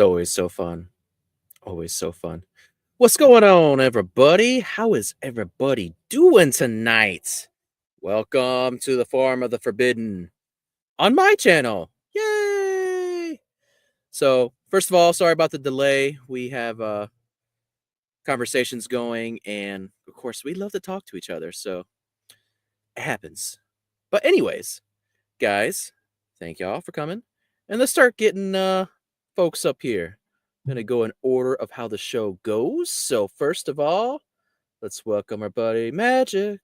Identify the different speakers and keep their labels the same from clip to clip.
Speaker 1: always so fun. Always so fun. What's going on, everybody? How is everybody doing tonight? Welcome to the Farm of the Forbidden on my channel. Yay! So, first of all, sorry about the delay. We have conversations going, and of course, we love to talk to each other, so it happens. But anyways, guys, thank y'all for coming. And let's start getting folks up here. I'm gonna go in order of how the show goes. So first of all, let's welcome our buddy Magic.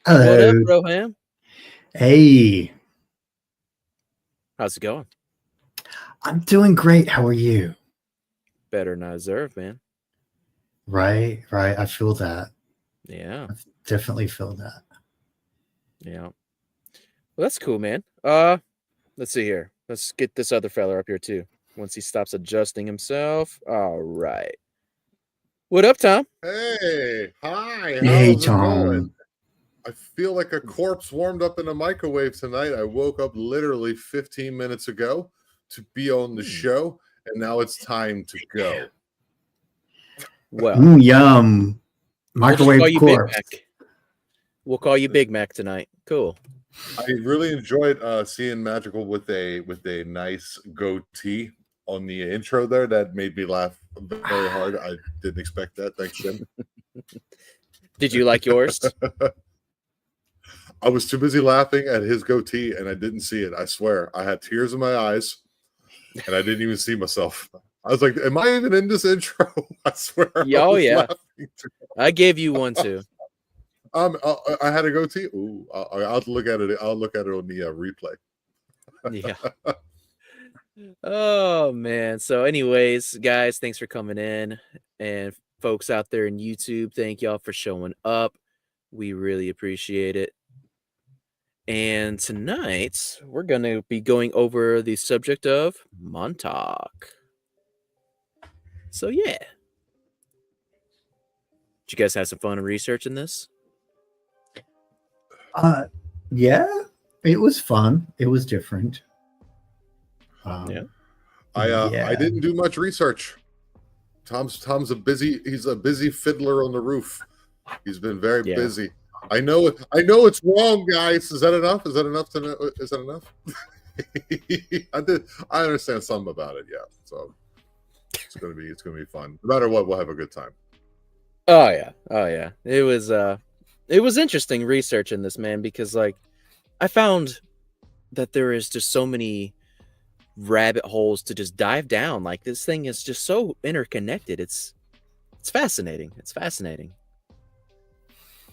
Speaker 1: What up,
Speaker 2: Hello.
Speaker 1: Broham?
Speaker 2: Hey,
Speaker 1: How's it going?
Speaker 2: I'm doing great. How are you?
Speaker 1: Better than I deserve, man.
Speaker 2: Right. I feel that.
Speaker 1: Yeah,
Speaker 2: I definitely feel that.
Speaker 1: yeah. Well, that's cool, man. Let's see here. Let's get this other fella up here too. Once he stops adjusting himself. All right. What up, Tom?
Speaker 3: Hey, hi,
Speaker 2: Hey,
Speaker 3: how's it going?
Speaker 2: Tom.
Speaker 3: I feel like a corpse warmed up in a microwave tonight. I woke up literally 15 minutes ago to be on the show, and now it's time to go.
Speaker 1: Well,
Speaker 2: Yum.
Speaker 1: we'll just call
Speaker 2: Microwave
Speaker 1: you
Speaker 2: corpse.
Speaker 1: Big Mac. We'll call you Big Mac tonight. Cool.
Speaker 3: I really enjoyed seeing Magical with a nice goatee on the intro there. That made me laugh very hard. I didn't expect that. Thanks, Jim.
Speaker 1: Did you like yours?
Speaker 3: I was too busy laughing at his goatee, and I didn't see it. I swear. I had tears in my eyes, and I didn't even see myself. I was like, am I even in this intro? I swear.
Speaker 1: Yeah, oh, yeah.
Speaker 3: Laughing.
Speaker 1: I gave you one too.
Speaker 3: I had a goatee. Ooh, I'll look at it. I'll look at it on the replay.
Speaker 1: Yeah. Oh, man. So anyways, guys, thanks for coming in. And folks out there in YouTube, thank y'all for showing up. We really appreciate it. And tonight, we're going to be going over the subject of Montauk. So, yeah. Did you guys have some fun researching this?
Speaker 2: Yeah, it was fun. It was different.
Speaker 1: Yeah.
Speaker 3: I didn't do much research. Tom's he's a busy fiddler on the roof. He's been very busy. I know it's wrong, guys. Is that enough? Is that enough to know? Is that enough? I understand something about it, yeah. So it's gonna be fun. No matter what, we'll have a good time.
Speaker 1: Oh yeah. It was interesting researching this, man, because like I found that there is just so many rabbit holes to just dive down. Like this thing is just so interconnected. It's fascinating. It's fascinating.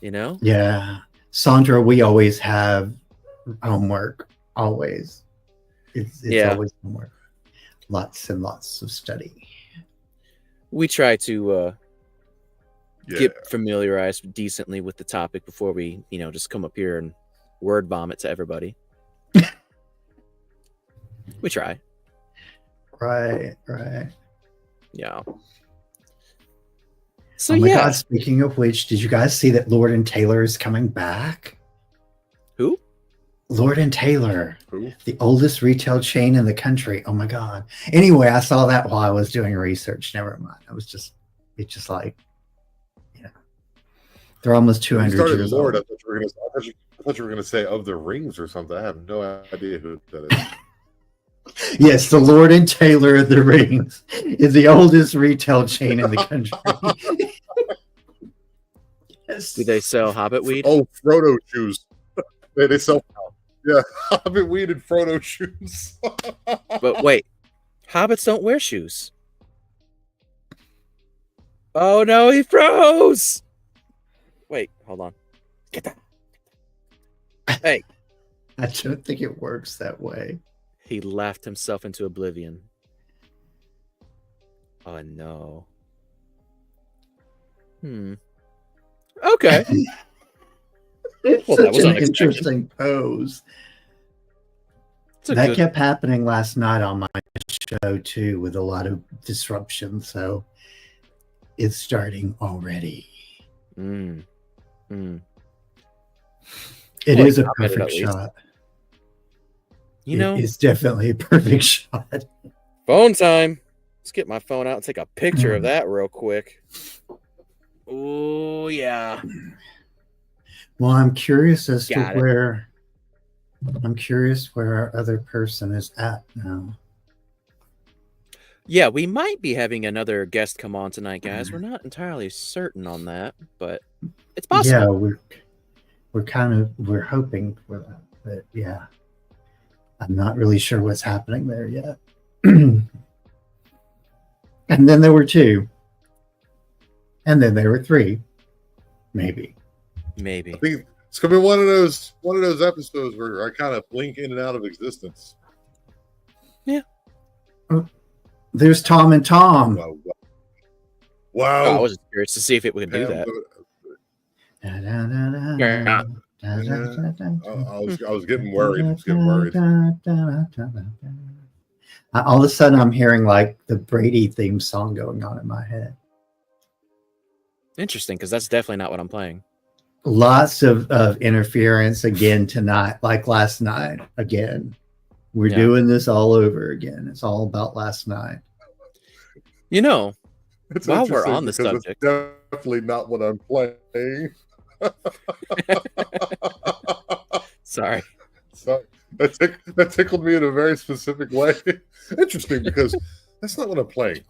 Speaker 1: You know?
Speaker 2: Yeah. Sandra, we always have homework. Always. It's always homework. Lots and lots of study.
Speaker 1: We try to get familiarized decently with the topic before we, just come up here and word vomit to everybody. We try.
Speaker 2: Right.
Speaker 1: Yeah. So
Speaker 2: oh my God, speaking of which, did you guys see that Lord and Taylor is coming back?
Speaker 1: Who?
Speaker 2: Lord and Taylor.
Speaker 3: Who?
Speaker 2: The oldest retail chain in the country. Oh my God. Anyway, I saw that while I was doing research. Never mind. It's just like, they're almost 200 years
Speaker 3: Lord,
Speaker 2: old.
Speaker 3: I thought you were gonna say of the Rings or something. I have no idea who that is.
Speaker 2: Yes, the Lord and Taylor of the Rings is the oldest retail chain in the country. Yes.
Speaker 1: Do they sell Hobbit weed?
Speaker 3: Oh, Frodo shoes. They sell, Hobbit weed and Frodo shoes.
Speaker 1: But wait, hobbits don't wear shoes. Oh no, he froze! Wait, hold on. Get that. Hey.
Speaker 2: I don't think it works that way.
Speaker 1: He laughed himself into oblivion. Oh no. Okay.
Speaker 2: It's
Speaker 1: Well, that
Speaker 2: such
Speaker 1: was
Speaker 2: an
Speaker 1: unexpected.
Speaker 2: interesting pose. That kept happening last night on my show too, with a lot of disruption. So it's starting already. It is a perfect shot.
Speaker 1: You know,
Speaker 2: it's definitely a perfect shot.
Speaker 1: Phone time. Let's get my phone out and take a picture of that real quick. Oh, yeah.
Speaker 2: Well, I'm curious as to
Speaker 1: Got it.
Speaker 2: where our other person is at now.
Speaker 1: Yeah, we might be having another guest come on tonight, guys. We're not entirely certain on that, but it's possible.
Speaker 2: Yeah, we're hoping for that, but yeah, I'm not really sure what's happening there yet. And then there were 2, and then there were 3, maybe.
Speaker 3: I think it's gonna be one of those episodes where I kind of blink in and out of existence.
Speaker 1: Yeah.
Speaker 2: There's Tom and Tom.
Speaker 3: Wow.
Speaker 1: Oh, I was just curious to see if it would do that.
Speaker 3: I was getting worried.
Speaker 2: All of a sudden, I'm hearing like the Brady theme song going on in my head.
Speaker 1: Interesting, because that's definitely not what I'm playing.
Speaker 2: Lots of interference again tonight, like last night. Again, we're doing this all over again. It's all about last night.
Speaker 1: You know,
Speaker 3: it's
Speaker 1: while we're on the subject,
Speaker 3: it's definitely not what I'm playing.
Speaker 1: Sorry.
Speaker 3: That tickled me in a very specific way. Interesting, because that's not what I'm playing.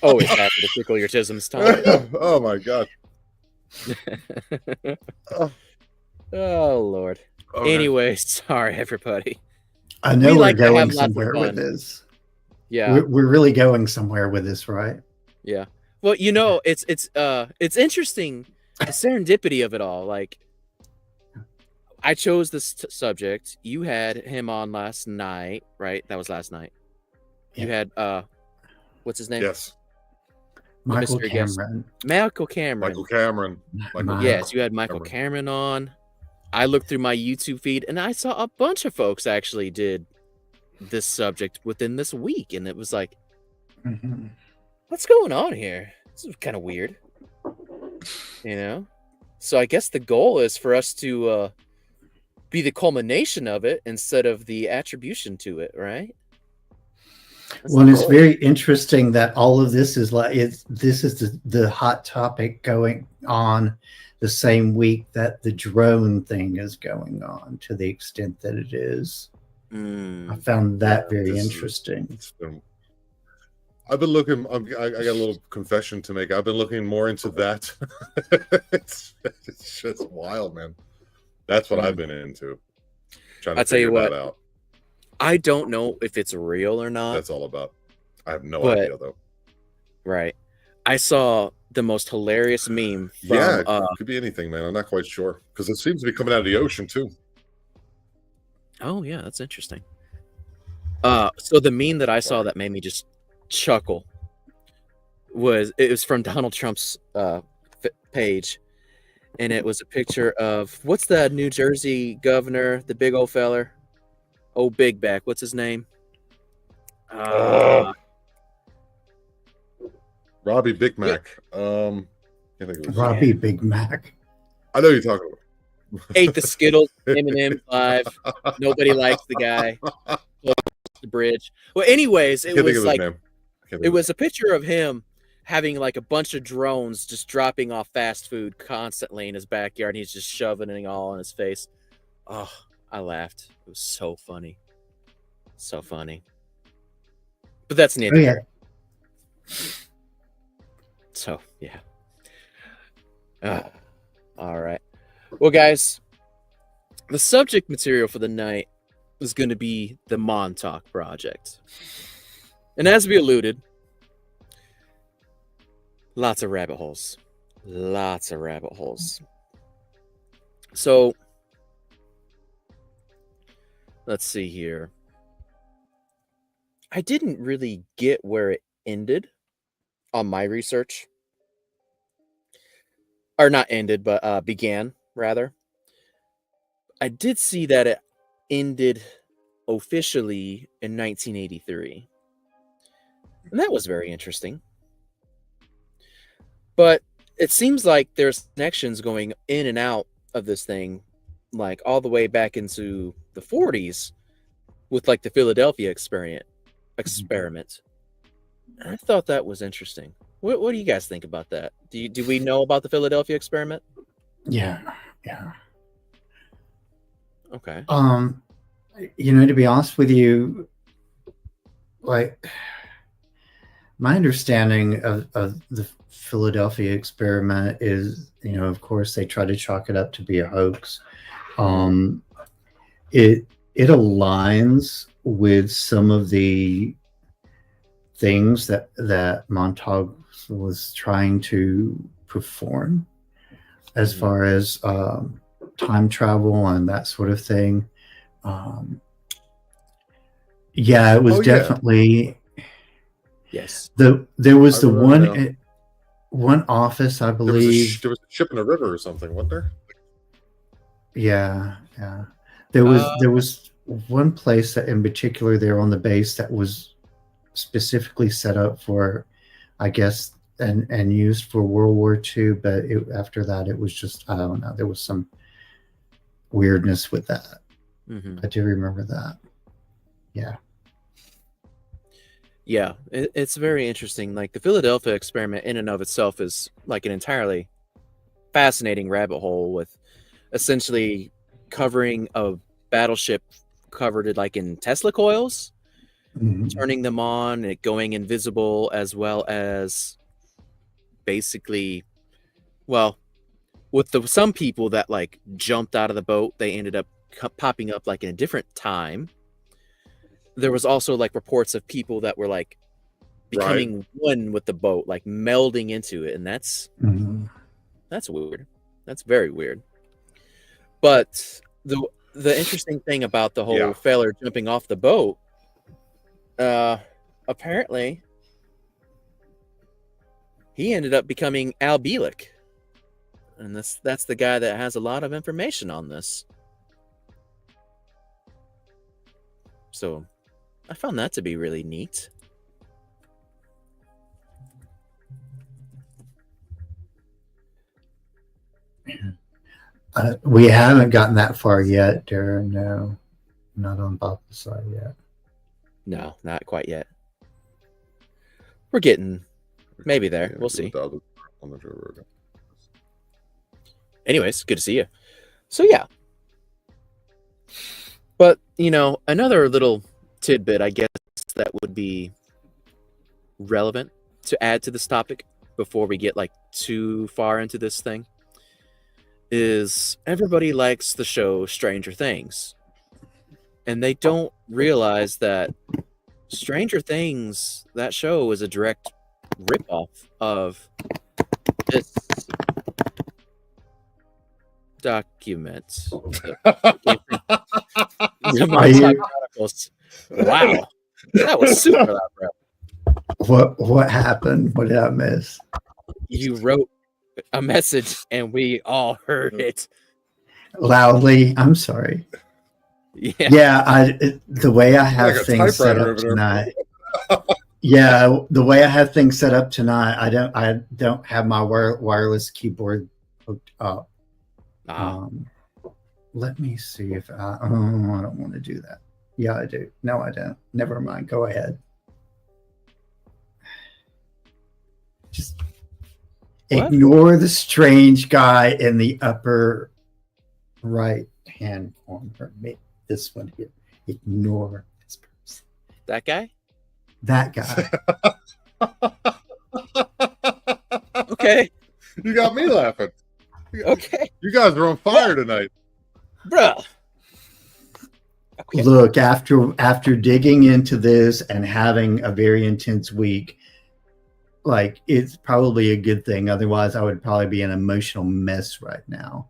Speaker 1: Always happy to tickle your tisms, Tom.
Speaker 3: Oh my god.
Speaker 1: Oh Lord. Okay. Anyway, sorry everybody.
Speaker 2: I know we're going somewhere with this.
Speaker 1: Yeah,
Speaker 2: we're really going somewhere with this, right?
Speaker 1: Yeah. Well, you know, it's interesting, the serendipity of it all. Like, I chose this subject. You had him on last night, right? That was last night. Yeah. You had what's his name?
Speaker 3: Yes.
Speaker 2: Michael Cameron.
Speaker 1: Michael Cameron.
Speaker 3: Michael Cameron.
Speaker 1: Yes, you had Michael Cameron on. I looked through my YouTube feed and I saw a bunch of folks actually did this subject within this week, and it was like, what's going on here? This is kind of weird, you know. So I guess the goal is for us to be the culmination of it instead of the attribution to it, right?
Speaker 2: Well, it's very interesting that all of this is like this is the hot topic going on the same week that the drone thing is going on, to the extent that it is. I found that very interesting.
Speaker 3: I've been looking. I got a little confession to make. I've been looking more into that. It's just wild, man. That's what I've been into. Trying to figure that out.
Speaker 1: I don't know if it's real or not.
Speaker 3: That's all about. I have no idea though.
Speaker 1: Right. I saw the most hilarious meme.
Speaker 3: From, it could be anything, man. I'm not quite sure, because it seems to be coming out of the ocean too.
Speaker 1: Oh yeah, that's interesting. So the meme that I saw that made me just chuckle was from Donald Trump's page, and it was a picture of what's the New Jersey governor, the big old feller, big back. What's his name?
Speaker 3: Robbie Big Mac.
Speaker 2: Robbie Big Mac.
Speaker 3: I know you're talking about.
Speaker 1: Ate the Skittles, M&M 5. Nobody likes the guy. The bridge. Well, anyways, it was like it was a picture of him having like a bunch of drones just dropping off fast food constantly in his backyard, and he's just shoving it all in his face. Oh, I laughed. It was so funny. So funny. But that's neither.
Speaker 2: Oh, yeah.
Speaker 1: So, yeah. All right. Well, guys, the subject material for the night is going to be the Montauk Project. And as we alluded, lots of rabbit holes. Lots of rabbit holes. So, let's see here. I didn't really get where it ended on my research. Or not ended, but began, rather. I did see that it ended officially in 1983. And that was very interesting. But it seems like there's connections going in and out of this thing, like all the way back into the 40s, with like the Philadelphia experiment. I thought that was interesting. What do you guys think about that? Do we know about the Philadelphia experiment?
Speaker 2: Yeah.
Speaker 1: Okay.
Speaker 2: To be honest with you, like my understanding of the Philadelphia experiment is, of course, they try to chalk it up to be a hoax. It aligns with some of the things that Montauk was trying to perform as far as time travel and that sort of thing. It was definitely.
Speaker 1: Yes.
Speaker 2: There was one office, I believe.
Speaker 3: There was a ship in the river or something, wasn't there?
Speaker 2: Yeah. There was one place that in particular there on the base that was specifically set up for, I guess, and used for World War II. But after that, it was just, I don't know. There was some weirdness with that. I do remember that. Yeah.
Speaker 1: Yeah, it's very interesting. Like the Philadelphia experiment in and of itself is like an entirely fascinating rabbit hole with essentially covering a battleship covered like in Tesla coils, turning them on, it going invisible, as well as basically, well, with some people that like jumped out of the boat, they ended up popping up like in a different time. There was also like reports of people that were like becoming one with the boat, like melding into it, and that's weird. That's very weird. But the interesting thing about the whole feller jumping off the boat, apparently he ended up becoming Al Bielek, and that's the guy that has a lot of information on this. So I found that to be really neat.
Speaker 2: We haven't gotten that far yet, Darren. No, not on Bob's side yet.
Speaker 1: No, not quite yet. We're getting maybe there. We'll see. Anyways, good to see you. So yeah. But, another little tidbit, I guess, that would be relevant to add to this topic before we get like too far into this thing is everybody likes the show Stranger Things, and they don't realize that Stranger Things, that show, is a direct ripoff of this document. The Montauk Chronicles. Wow, that was super loud, bro.
Speaker 2: What happened? What did I miss?
Speaker 1: You wrote a message and we all heard it
Speaker 2: loudly. I'm sorry. Yeah. The way I have like things set up tonight. Yeah, the way I have things set up tonight, I don't have my wireless keyboard hooked up. Let me see if I don't want to do that. Yeah, I do. No, I don't. Never mind. Go ahead. Just ignore the strange guy in the upper right hand corner. This one here. Ignore this person.
Speaker 1: That guy?
Speaker 2: That guy.
Speaker 1: Okay.
Speaker 3: You got me laughing.
Speaker 1: Okay.
Speaker 3: You guys are on fire tonight.
Speaker 1: Bruh.
Speaker 2: Okay. Look, after digging into this and having a very intense week, like, it's probably a good thing. Otherwise, I would probably be an emotional mess right now.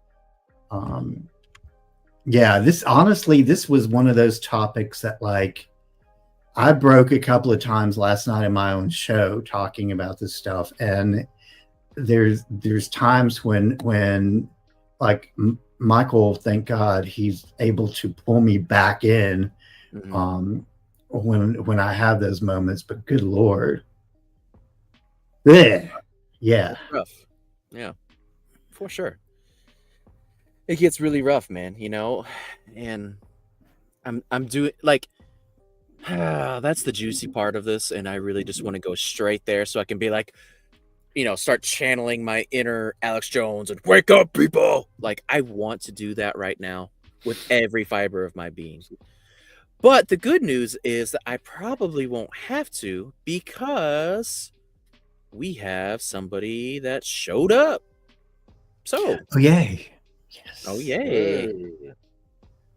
Speaker 2: This was one of those topics that, like, I broke a couple of times last night in my own show talking about this stuff. And there's times when like Michael, thank God, he's able to pull me back in when I have those moments. But good Lord. Yeah.
Speaker 1: Rough. Yeah, for sure. It gets really rough, man, and I'm doing, like, That's the juicy part of this, and I really just want to go straight there so I can be like, start channeling my inner Alex Jones and wake up, people. Like, I want to do that right now with every fiber of my being. But the good news is that I probably won't have to, because we have somebody that showed up. So,
Speaker 2: oh yay, yes,
Speaker 1: oh yay.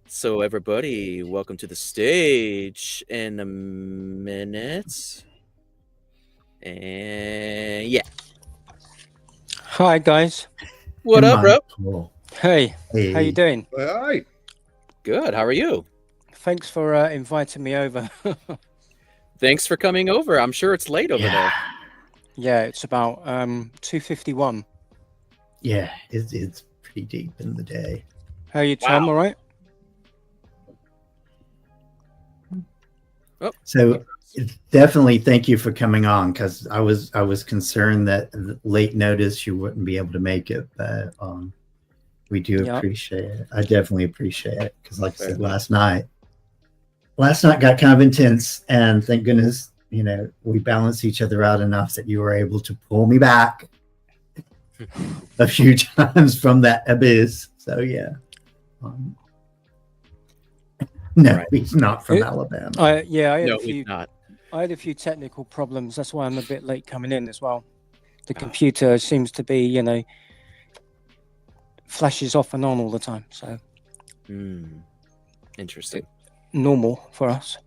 Speaker 1: So everybody, welcome to the stage in a minute. And yeah.
Speaker 4: Hi guys.
Speaker 1: What up, bro?
Speaker 2: Cool.
Speaker 4: Hey, how you doing?
Speaker 3: Hi.
Speaker 1: Good. How are you?
Speaker 4: Thanks for inviting me over.
Speaker 1: Thanks for coming over. I'm sure it's late over there.
Speaker 4: Yeah, it's about 2:51.
Speaker 2: Yeah, it's pretty deep in the day.
Speaker 4: How are you, Tom?
Speaker 1: Wow.
Speaker 4: All right?
Speaker 1: Oh.
Speaker 2: So definitely thank you for coming on, because I was concerned that late notice you wouldn't be able to make it, but we do appreciate it. I definitely appreciate it, because like I said, last night got kind of intense, and thank goodness we balanced each other out enough that you were able to pull me back a few times from that abyss. So yeah. No, right. He's not from Alabama.
Speaker 4: I had a few technical problems. That's why I'm a bit late coming in as well. The computer seems to be, flashes off and on all the time. So,
Speaker 1: interesting.
Speaker 4: Normal for us.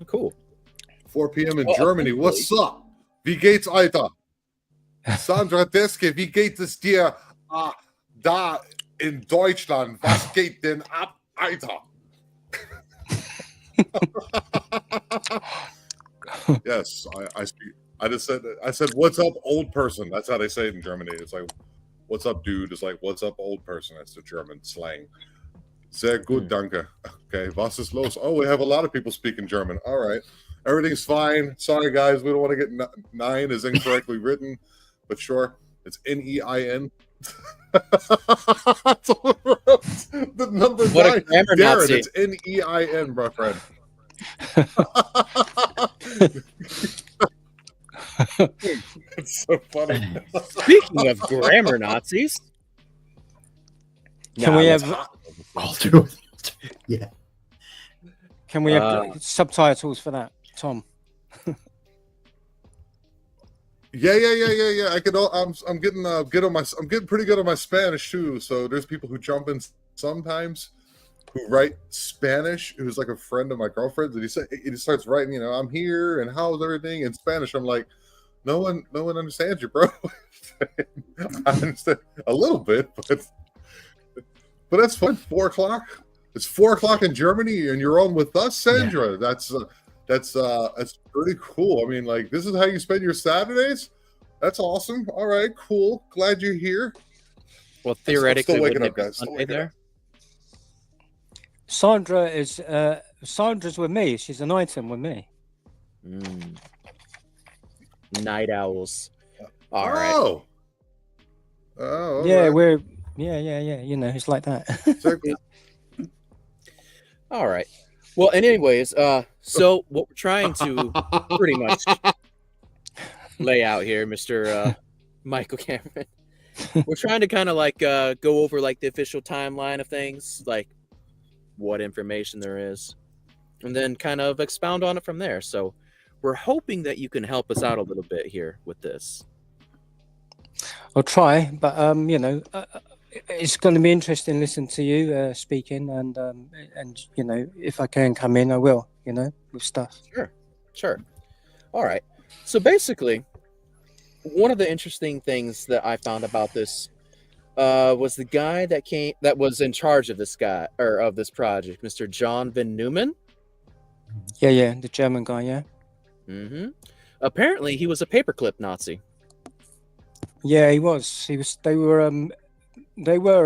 Speaker 1: Cool.
Speaker 3: 4 p.m. in Germany. What's up? Wie geht's, Alter? Sandra Deske, wie geht es dir da in Deutschland? Was geht denn ab, Alter? Yes, I speak. I said, what's up, old person? That's how they say it in Germany. It's like, what's up, dude? It's like, what's up, old person? That's the German slang. Sehr gut, danke. Okay, was ist los? Oh, we have a lot of people speaking German. All right. Everything's fine. Sorry, guys. We don't want to get 9 is incorrectly written, but sure. It's N-E-I-N. The number
Speaker 1: what
Speaker 3: 9.
Speaker 1: A grammar
Speaker 3: Darren,
Speaker 1: Nazi.
Speaker 3: it's N-E-I-N, my friend. It's so funny.
Speaker 1: Speaking of grammar Nazis,
Speaker 4: can we have
Speaker 2: yeah?
Speaker 4: Can we have subtitles for that, Tom?
Speaker 3: Yeah. I could. I'm getting I'm getting pretty good on my Spanish too. So there's people who jump in sometimes who write Spanish. Who's like a friend of my girlfriend's, and he starts writing. I'm here and how's everything in Spanish. I'm like, no one understands you, bro. I understand a little bit, but that's fun. 4 o'clock. It's 4 o'clock in Germany, and you're on with us, Sandra. Yeah. That's pretty cool. I mean, like, this is how you spend your Saturdays. That's awesome. All right, cool. Glad you're here.
Speaker 1: Well, theoretically,
Speaker 3: still waking up, guys.
Speaker 4: There. Sandra's with me. She's an item with me.
Speaker 1: Night owls. All
Speaker 3: right. Oh.
Speaker 4: Yeah,
Speaker 3: right.
Speaker 4: we're it's like that.
Speaker 1: All right. Well, anyways, so what we're trying to pretty much lay out here, Mr. Michael Cameron, we're trying to kind of like go over like the official timeline of things, like what information there is, and then kind of expound on it from there. So we're hoping that you can help us out a little bit here with this.
Speaker 4: I'll try, but it's going to be interesting listening to you speaking, and if I can come in, I will. With stuff.
Speaker 1: Sure. All right. So basically, one of the interesting things that I found about this was the guy that was in charge of this project, Mr. John Van Neumann.
Speaker 4: Yeah, the German guy. Yeah.
Speaker 1: Mm-hmm. Apparently, he was a paperclip Nazi.
Speaker 4: Yeah, he was. They were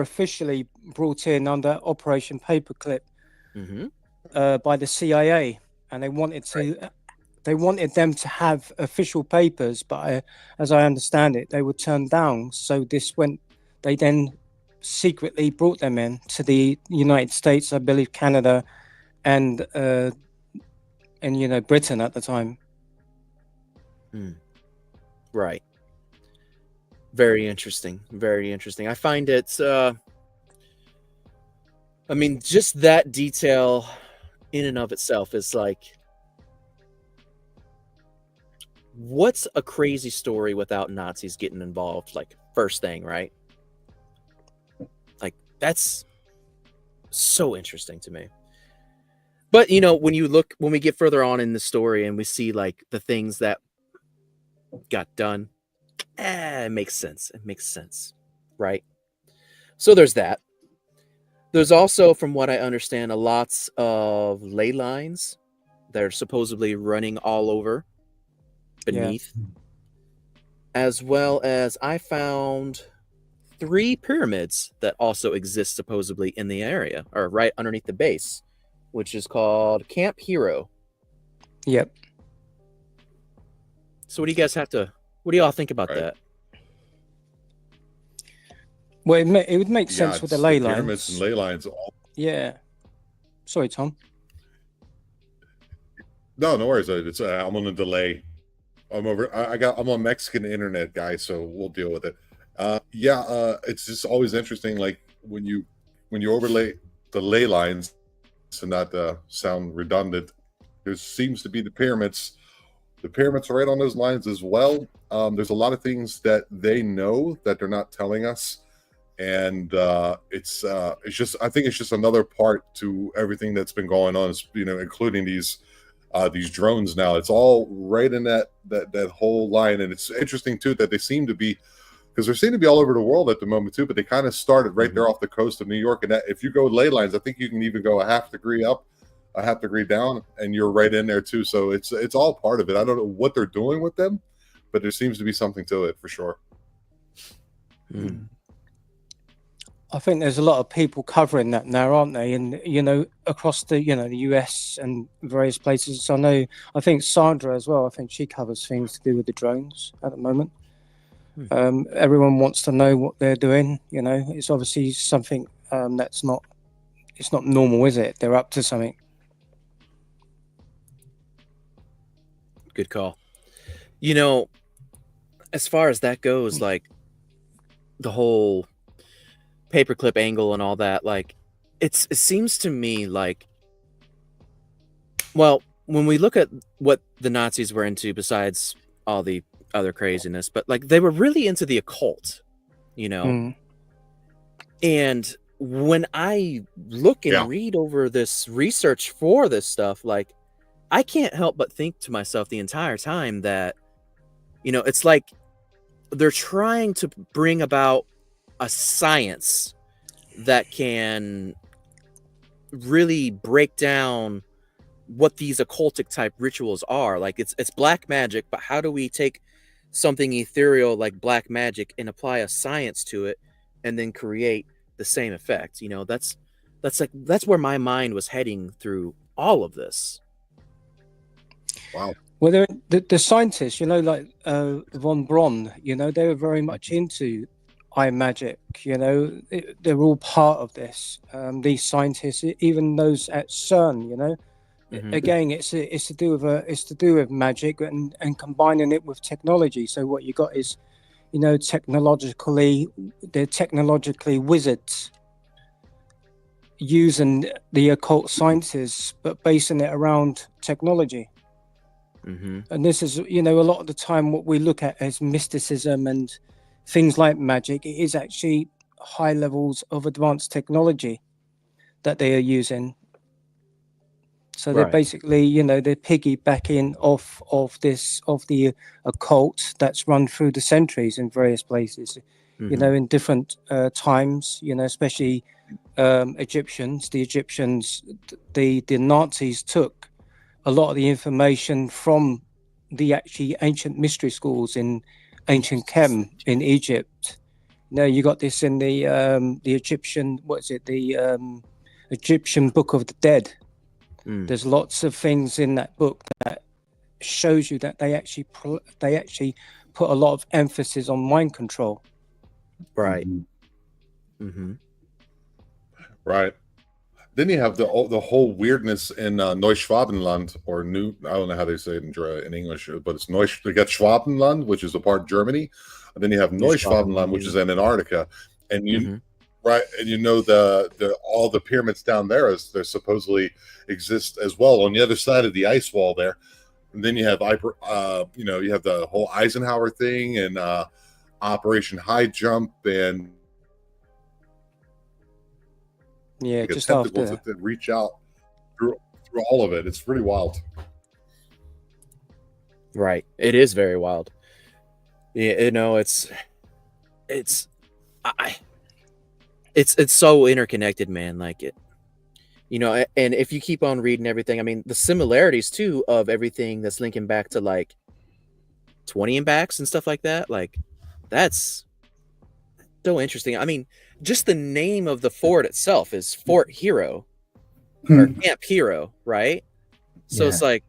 Speaker 4: officially brought in under Operation Paperclip by the CIA, and they wanted them to have official papers, but as I understand it, they were turned down. So they then secretly brought them in to the United States, I believe Canada, and Britain at the time.
Speaker 1: Right. Very interesting. Very interesting. I find it. I mean, just that detail in and of itself is like, what's a crazy story without Nazis getting involved? Like, first thing, right? Like, that's so interesting to me. But, you know, when we get further on in the story and we see like the things that got done, it makes sense. It makes sense, right? So there's that. There's also, from what I understand, lots of ley lines that are supposedly running all over beneath. Yeah. As well as I found 3 pyramids that also exist supposedly in the area, or right underneath the base, which is called Camp Hero.
Speaker 4: Yep.
Speaker 1: So what do you all think about that?
Speaker 4: Well, it would make sense with the ley lines.
Speaker 3: Pyramids and ley lines.
Speaker 4: Yeah. Sorry, Tom.
Speaker 3: No worries. I'm on a delay. I'm on Mexican internet, guys, so we'll deal with it. It's just always interesting, like when you overlay the ley lines, to not sound redundant. There seems to be the pyramids. The pyramids are right on those lines as well. There's a lot of things that they know that they're not telling us, and it's just, I think it's just another part to everything that's been going on, including these drones. Now it's all right in that whole line, and it's interesting too that they seem to be, because they seem to be all over the world at the moment too, but they kind of started right there off the coast of New York, and that if you go ley lines, I think you can even go a half degree up, a half degree down, and you're right in there too. So it's all part of it. I don't know what they're doing with them, but there seems to be something to it for sure.
Speaker 4: I think there's a lot of people covering that now, aren't they? And across the the US and various places. I think Sandra as well. I think she covers things to do with the drones at the moment. Everyone wants to know what they're doing. It's obviously something it's not normal, is it? They're up to something.
Speaker 1: Good call. As far as that goes, like the whole paperclip angle and all that, like it seems to me like, well, when we look at what the Nazis were into, besides all the other craziness, but like they were really into the occult, and when I look and read over this research for this stuff, like I can't help but think to myself the entire time that it's like they're trying to bring about a science that can really break down what these occultic type rituals are. Like it's black magic, but how do we take something ethereal like black magic and apply a science to it and then create the same effect? That's where my mind was heading through all of this.
Speaker 3: Wow.
Speaker 4: Well, the scientists, like von Braun, they were very much into eye magic. They're all part of this. These scientists, even those at CERN, again, it's to do with magic and combining it with technology. So what you got is, they're technologically wizards using the occult sciences, but basing it around technology. And this is, a lot of the time what we look at as mysticism and things like magic, it is actually high levels of advanced technology that they are using. So they're basically, they're piggybacking off of the occult that's run through the centuries in various places, in different times, especially Egyptians. The Egyptians, the Nazis took a lot of the information from the actually ancient mystery schools in ancient Chem in Egypt. You got this in the Egyptian, the Egyptian Book of the Dead. There's lots of things in that book that shows you that they actually put a lot of emphasis on mind control.
Speaker 1: Right.
Speaker 3: Right. then you have the whole weirdness in Neuschwabenland, or New, I don't know how they say it in English, but it's they got Schwabenland, which is a part of Germany, and then you have Neuschwabenland, which is in Antarctica, and you right, and you know the all the pyramids down there they're supposedly exist as well on the other side of the ice wall there, and then you have you have the whole Eisenhower thing and Operation High Jump and
Speaker 4: just after
Speaker 3: to reach out through all of it. It's pretty wild.
Speaker 1: Right. It is very wild. Yeah, you know, it's so interconnected, man. Like it, you know, and if you keep on reading everything, I mean, the similarities too of everything that's linking back to like 20 and backs and stuff like that, like that's so interesting. I mean, just the name of the fort itself is Fort Hero or Camp Hero, right? So it's like,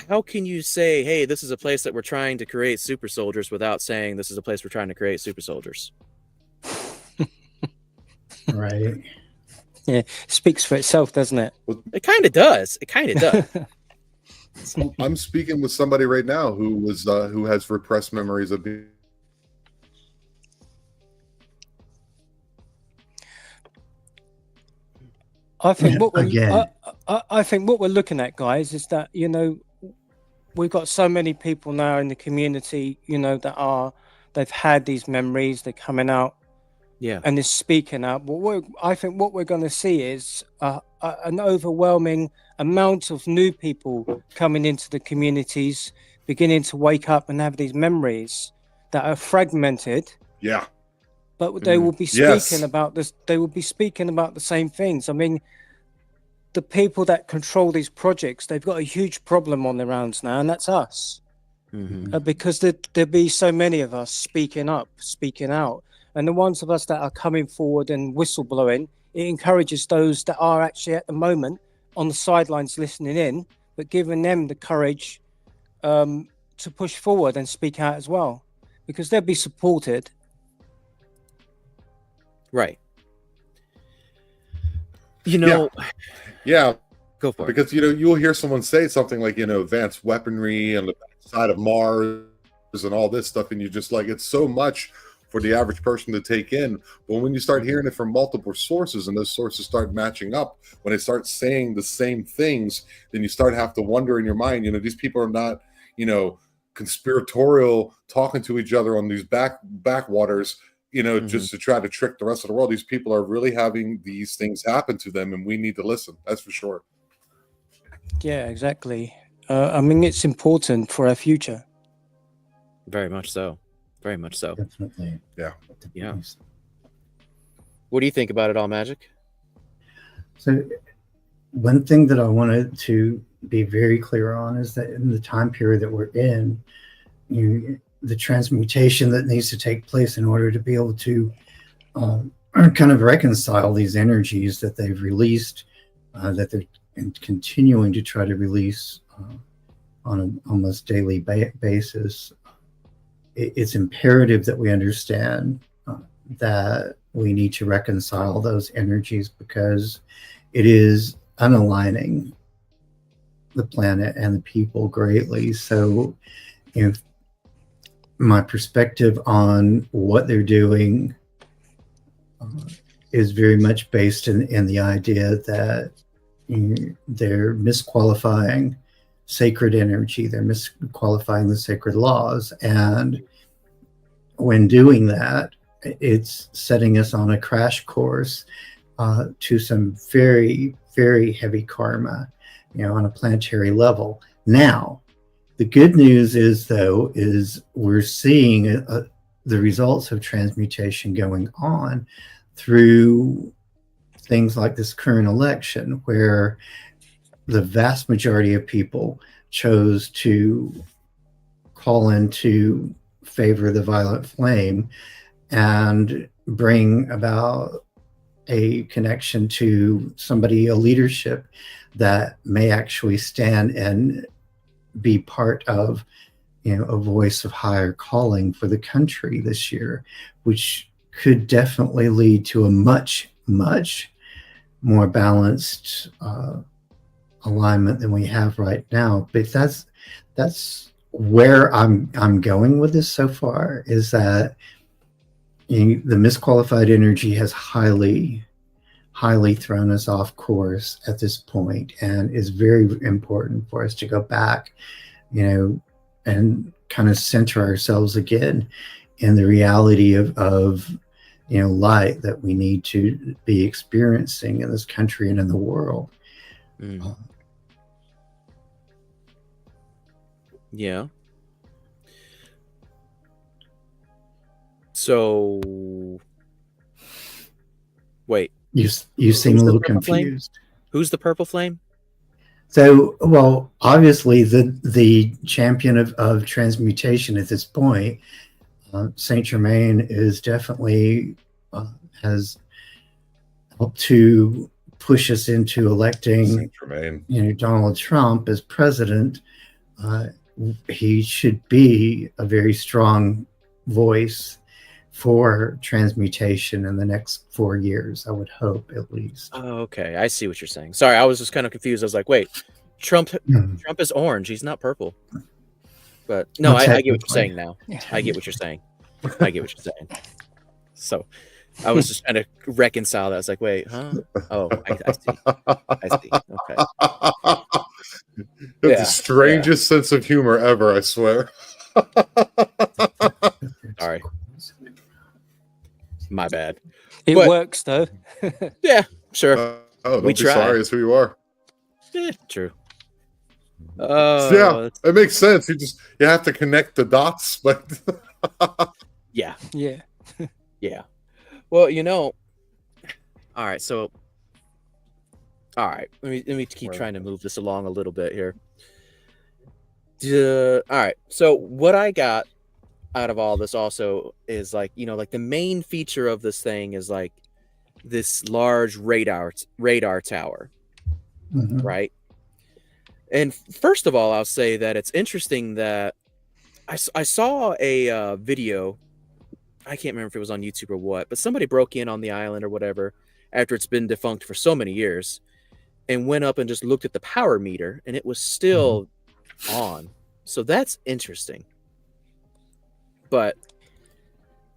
Speaker 1: how can you say, hey, this is a place that we're trying to create super soldiers without saying this is a place we're trying to create super soldiers?
Speaker 2: Right.
Speaker 4: Yeah, speaks for itself, doesn't it?
Speaker 1: It kind of does. It kind of does.
Speaker 3: I'm speaking with somebody right now who has repressed memories of being.
Speaker 4: I think I think what we're looking at, guys, is that, you know, we've got so many people now in the community, you know, they've had these memories, they're coming out, and they're speaking out. But I think what we're going to see is an overwhelming amount of new people coming into the communities, beginning to wake up and have these memories that are fragmented.
Speaker 3: Yeah.
Speaker 4: But they will be speaking about this. They will be speaking about the same things. I mean, the people that control these projects, they've got a huge problem on their hands now, and that's us. Because there'll be so many of us speaking up, speaking out. And the ones of us that are coming forward and whistleblowing, it encourages those that are actually at the moment on the sidelines listening in, but giving them the courage to push forward and speak out as well, because they'll be supported.
Speaker 1: Right. You know,
Speaker 3: go for it. Because, you know, you'll hear someone say something like, you know, advanced weaponry on the side of Mars and all this stuff, and you just like, it's so much for the average person to take in. But when you start hearing it from multiple sources and those sources start matching up, when they start saying the same things, then you start have to wonder in your mind, you know, these people are not, you know, conspiratorial talking to each other on these backwaters, you know, just to try to trick the rest of the world. These people are really having these things happen to them, and we need to listen. That's for sure.
Speaker 4: Yeah, exactly. I mean, it's important for our future.
Speaker 1: Very much so. Very much so.
Speaker 2: Definitely.
Speaker 3: Yeah.
Speaker 1: Yeah. What do you think about it all, Magic?
Speaker 2: So one thing that I wanted to be very clear on is that in the time period that we're in, the transmutation that needs to take place in order to be able to kind of reconcile these energies that they've released, that they're continuing to try to release on an almost daily basis. It's imperative that we understand that we need to reconcile those energies, because it is unaligning the planet and the people greatly. So, you know, my perspective on what they're doing is very much based in the idea that they're misqualifying sacred energy, they're misqualifying the sacred laws, and when doing that, it's setting us on a crash course to some very, very heavy karma, you know, on a planetary level. Now, the good news is, though, is we're seeing the results of transmutation going on through things like this current election, where the vast majority of people chose to call into favor the violet flame and bring about a connection to somebody, a leadership that may actually stand and be part of, you know, a voice of higher calling for the country this year, which could definitely lead to a much, much more balanced alignment than we have right now. But that's where I'm going with this so far, is that the misqualified energy has highly thrown us off course at this point, and is very important for us to go back, and kind of center ourselves again in the reality of light that we need to be experiencing in this country and in the world.
Speaker 1: Yeah. So, wait.
Speaker 2: You seem a little confused.
Speaker 1: Who's the purple flame?
Speaker 2: So, well, obviously the champion of transmutation at this point, Saint Germain, is definitely has helped to push us into electing Donald Trump as president. He should be a very strong voice for transmutation in the next 4 years, I would hope, at least.
Speaker 1: Oh, okay, I see what you're saying. Sorry, I was just kind of confused. I was like, wait, Trump is orange. He's not purple. But no, I get what you're saying now. I get what you're saying. So I was just trying to reconcile that. I was like, wait, huh? Oh, I see. Okay.
Speaker 3: The strangest sense of humor ever, I swear.
Speaker 1: Sorry. My bad.
Speaker 4: It works, though.
Speaker 1: Yeah, sure.
Speaker 3: Don't be sorry. It's who you are.
Speaker 1: Yeah, true.
Speaker 3: Yeah, it makes sense. You have to connect the dots, but
Speaker 1: yeah.
Speaker 4: Yeah.
Speaker 1: Well, all right. So, all right. Let me keep trying to move this along a little bit here. All right. So what I got out of all this also is like the main feature of this thing is like this large radar tower, right? And first of all, I'll say that it's interesting that I saw a video. I can't remember if it was on YouTube or what, but somebody broke in on the island or whatever after it's been defunct for so many years, and went up and just looked at the power meter, and it was still on. So that's interesting. But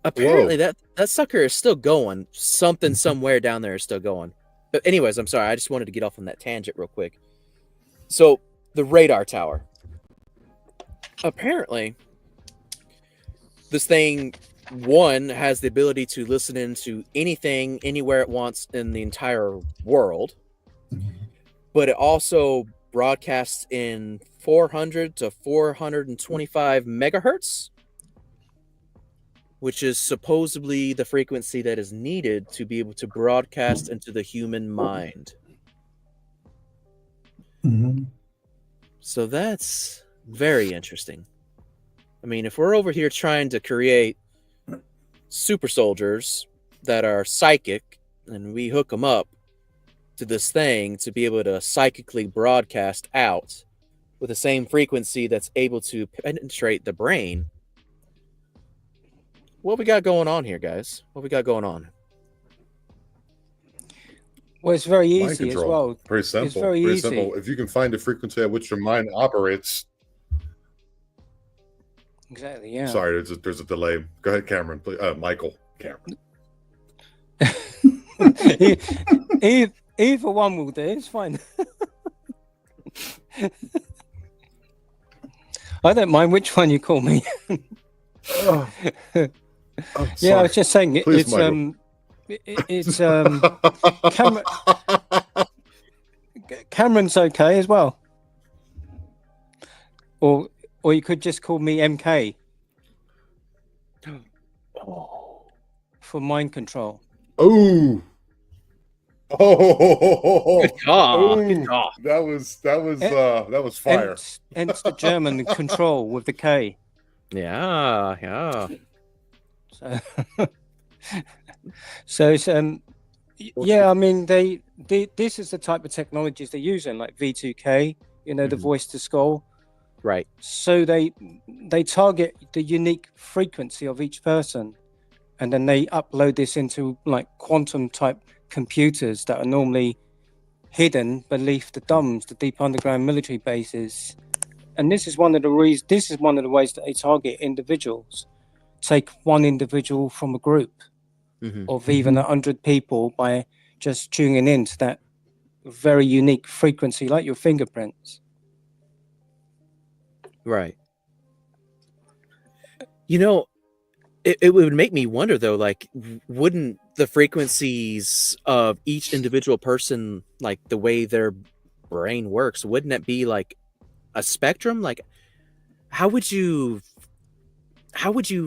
Speaker 1: apparently that sucker is still going. Something somewhere down there is still going. But anyways, I'm sorry. I just wanted to get off on that tangent real quick. So the radar tower. Apparently, this thing, one, has the ability to listen into anything, anywhere it wants in the entire world. But it also broadcasts in 400 to 425 megahertz, which is supposedly the frequency that is needed to be able to broadcast into the human mind. So that's very interesting. I mean, if we're over here trying to create super soldiers that are psychic, and we hook them up to this thing to be able to psychically broadcast out with the same frequency that's able to penetrate the brain, what we got going on here, guys? What we got going on?
Speaker 4: Well, it's very easy as well.
Speaker 3: Pretty simple.
Speaker 4: It's very easy.
Speaker 3: Simple. If you can find the frequency at which your mind operates.
Speaker 4: Exactly. Yeah.
Speaker 3: Sorry, there's a delay. Go ahead, Cameron. Please. Michael. Cameron.
Speaker 4: Either one will do. It's fine. I don't mind which one you call me. Yeah, I was just saying
Speaker 3: Please,
Speaker 4: it's Cameron's okay as well, or you could just call me MK for mind control.
Speaker 3: Good
Speaker 1: call.
Speaker 3: That was fire.
Speaker 4: Hence the German control with the K.
Speaker 1: Yeah.
Speaker 4: So it's yeah, I mean this is the type of technologies they're using, like V2K, the voice to skull.
Speaker 1: Right.
Speaker 4: So they target the unique frequency of each person, and then they upload this into like quantum type computers that are normally hidden beneath the DUMBs, the deep underground military bases. And this is one of the ways that they target individuals. Take one individual from a group of even 100 people by just tuning in to that very unique frequency, like your fingerprints.
Speaker 1: Right. You know, it would make me wonder, though, like, wouldn't the frequencies of each individual person, like the way their brain works, wouldn't it be like a spectrum? Like, how would you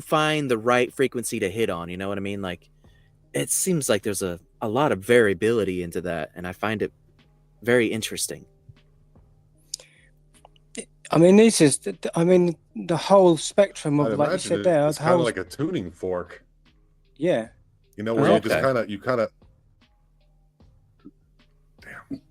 Speaker 1: find the right frequency to hit on? You know what I mean? Like, it seems like there's a lot of variability into that, and I find it very interesting.
Speaker 4: I mean, the whole spectrum of, like you said there.
Speaker 3: It's kind of like a tuning fork.
Speaker 4: Yeah.
Speaker 3: You know, where you kind of. Damn.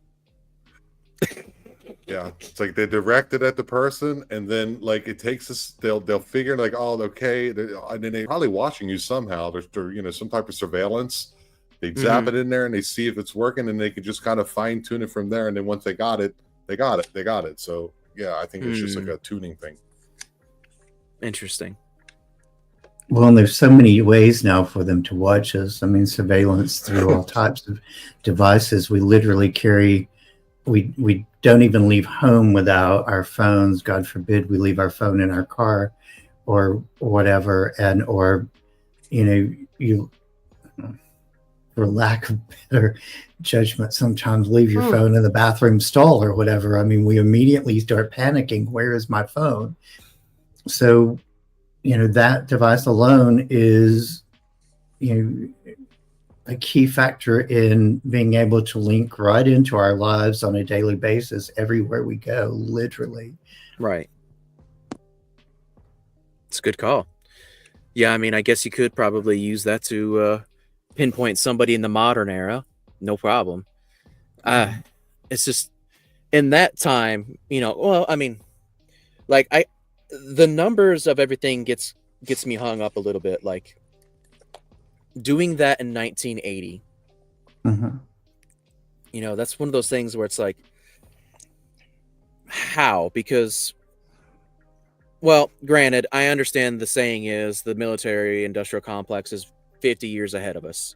Speaker 3: Yeah, it's like they direct it at the person, and then like it takes us. They'll figure like, oh, okay, and then they're probably watching you somehow. There's some type of surveillance. They zap it in there, and they see if it's working, and they can just kind of fine tune it from there. And then once they got it. So. Yeah, I think it's just like a tuning thing.
Speaker 1: Interesting.
Speaker 2: Well, and there's so many ways now for them to watch us. I mean, surveillance through all types of devices. We literally carry, we don't even leave home without our phones. God forbid we leave our phone in our car or whatever. And, or, you for lack of better judgment, sometimes leave your phone in the bathroom stall or whatever. I mean, we immediately start panicking. Where is my phone? So, that device alone is, a key factor in being able to link right into our lives on a daily basis, everywhere we go, literally.
Speaker 1: Right. It's a good call. Yeah, I mean, I guess you could probably use that to pinpoint somebody in the modern era. No problem. It's just in that time, well, I mean, like the numbers of everything gets me hung up a little bit. Like doing that in 1980, that's one of those things where it's like, how? Because, well, granted, I understand the saying is the military industrial complex is 50 years ahead of us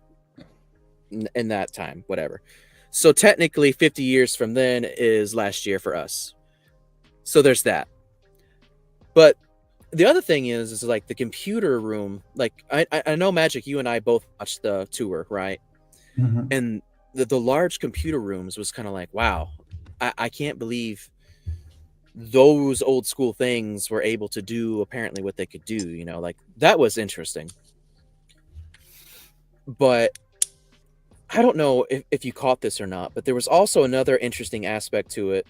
Speaker 1: in that time, whatever. So technically 50 years from then is last year for us. So there's that. But the other thing is like the computer room, like I know, Magic, you and I both watched the tour, right? And the large computer rooms was kind of like, wow, I can't believe those old school things were able to do apparently what they could do, like that was interesting. But I don't know if you caught this or not, but there was also another interesting aspect to it.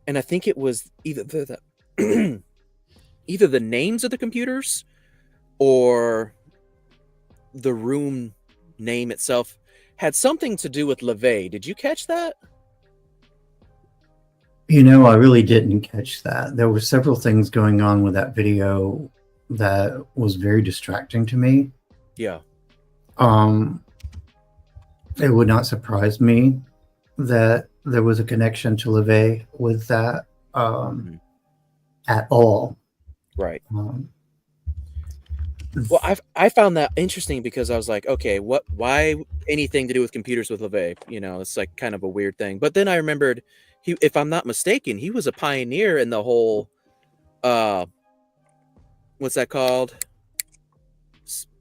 Speaker 1: And I think it was either the either the names of the computers or the room name itself had something to do with LeVay. Did you catch that?
Speaker 2: I really didn't catch that. There were several things going on with that video that was very distracting to me.
Speaker 1: Yeah.
Speaker 2: It would not surprise me that there was a connection to LeVay with that at all.
Speaker 1: Right. Well, I found that interesting because I was like, okay, why anything to do with computers with LeVay? It's like kind of a weird thing. But then I remembered, if I'm not mistaken, he was a pioneer in the whole, what's that called?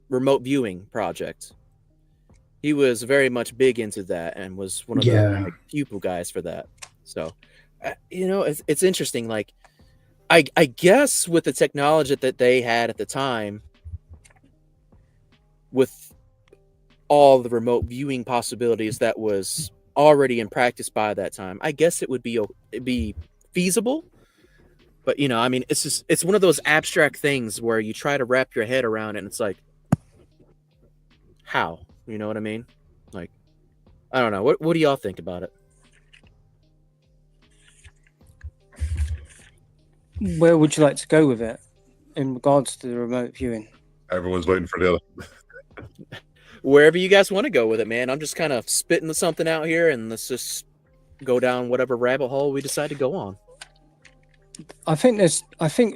Speaker 1: Remote viewing project. He was very much big into that and was one of the pupil guys for that. So, it's interesting. Like, I guess with the technology that they had at the time, with all the remote viewing possibilities that was already in practice by that time, I guess it'd be feasible. But I mean, it's one of those abstract things where you try to wrap your head around it, and it's like, how? You know what I mean? Like, I don't know. What do y'all think about it?
Speaker 4: Where would you like to go with it in regards to the remote viewing?
Speaker 3: Everyone's waiting for the other.
Speaker 1: wherever you guys want to go with it, man. I'm just kind of spitting something out here, and let's just go down whatever rabbit hole we decide to go on.
Speaker 4: I think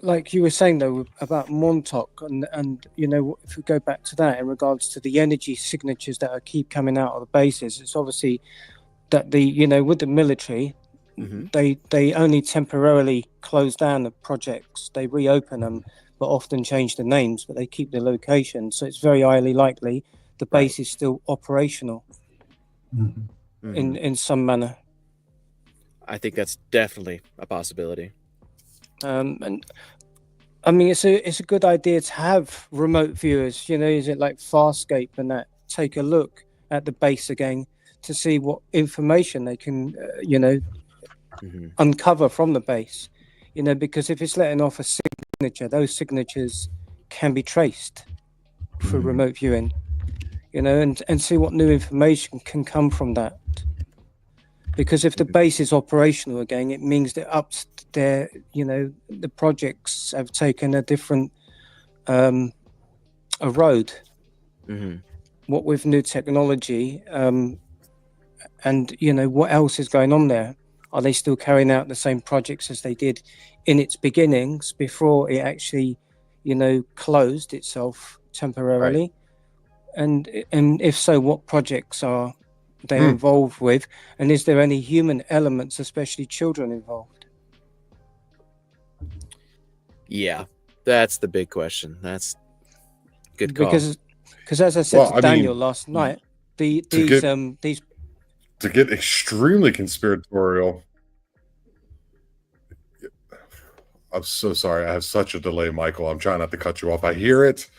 Speaker 4: like you were saying though about Montauk, and you know, if we go back to that in regards to the energy signatures that keep coming out of the bases, it's obviously that with the military, they only temporarily close down the projects, they reopen them, but often change the names, but they keep the location. So it's very highly likely the base is still operational in some manner.
Speaker 1: I think that's definitely a possibility.
Speaker 4: And I mean, it's a good idea to have remote viewers. Is it like Farscape and that? Take a look at the base again to see what information they can, uncover from the base. Because if it's letting off a signature, those signatures can be traced through remote viewing. And see what new information can come from that. Because if the base is operational again, it means that the projects have taken a different a road. What with new technology, and what else is going on there? Are they still carrying out the same projects as they did in its beginnings before it actually, closed itself temporarily? And if so, what projects are they involved with, and is there any human elements, especially children, involved?
Speaker 1: Yeah, that's the big question. That's good call.
Speaker 4: Because as I said to Daniel last night, these
Speaker 3: to get extremely conspiratorial. I'm so sorry. I have such a delay, Michael. I'm trying not to cut you off. I hear it,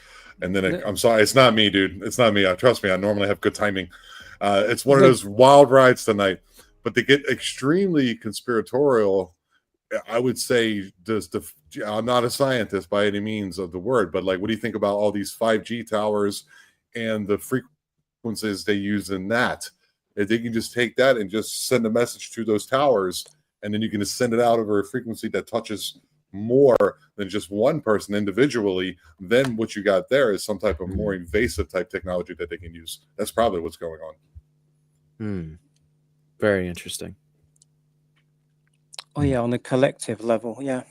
Speaker 3: and then I'm sorry. It's not me, dude. It's not me. Trust me. I normally have good timing. It's one of those wild rides tonight. But to get extremely conspiratorial, I would say, I'm not a scientist by any means of the word, but like, what do you think about all these 5G towers and the frequencies they use in that? If they can just take that and just send a message to those towers, and then you can just send it out over a frequency that touches more than just one person individually, then what you got there is some type of more invasive type technology that they can use. That's probably what's going on.
Speaker 1: Very interesting.
Speaker 4: Oh yeah, on a collective level, yeah.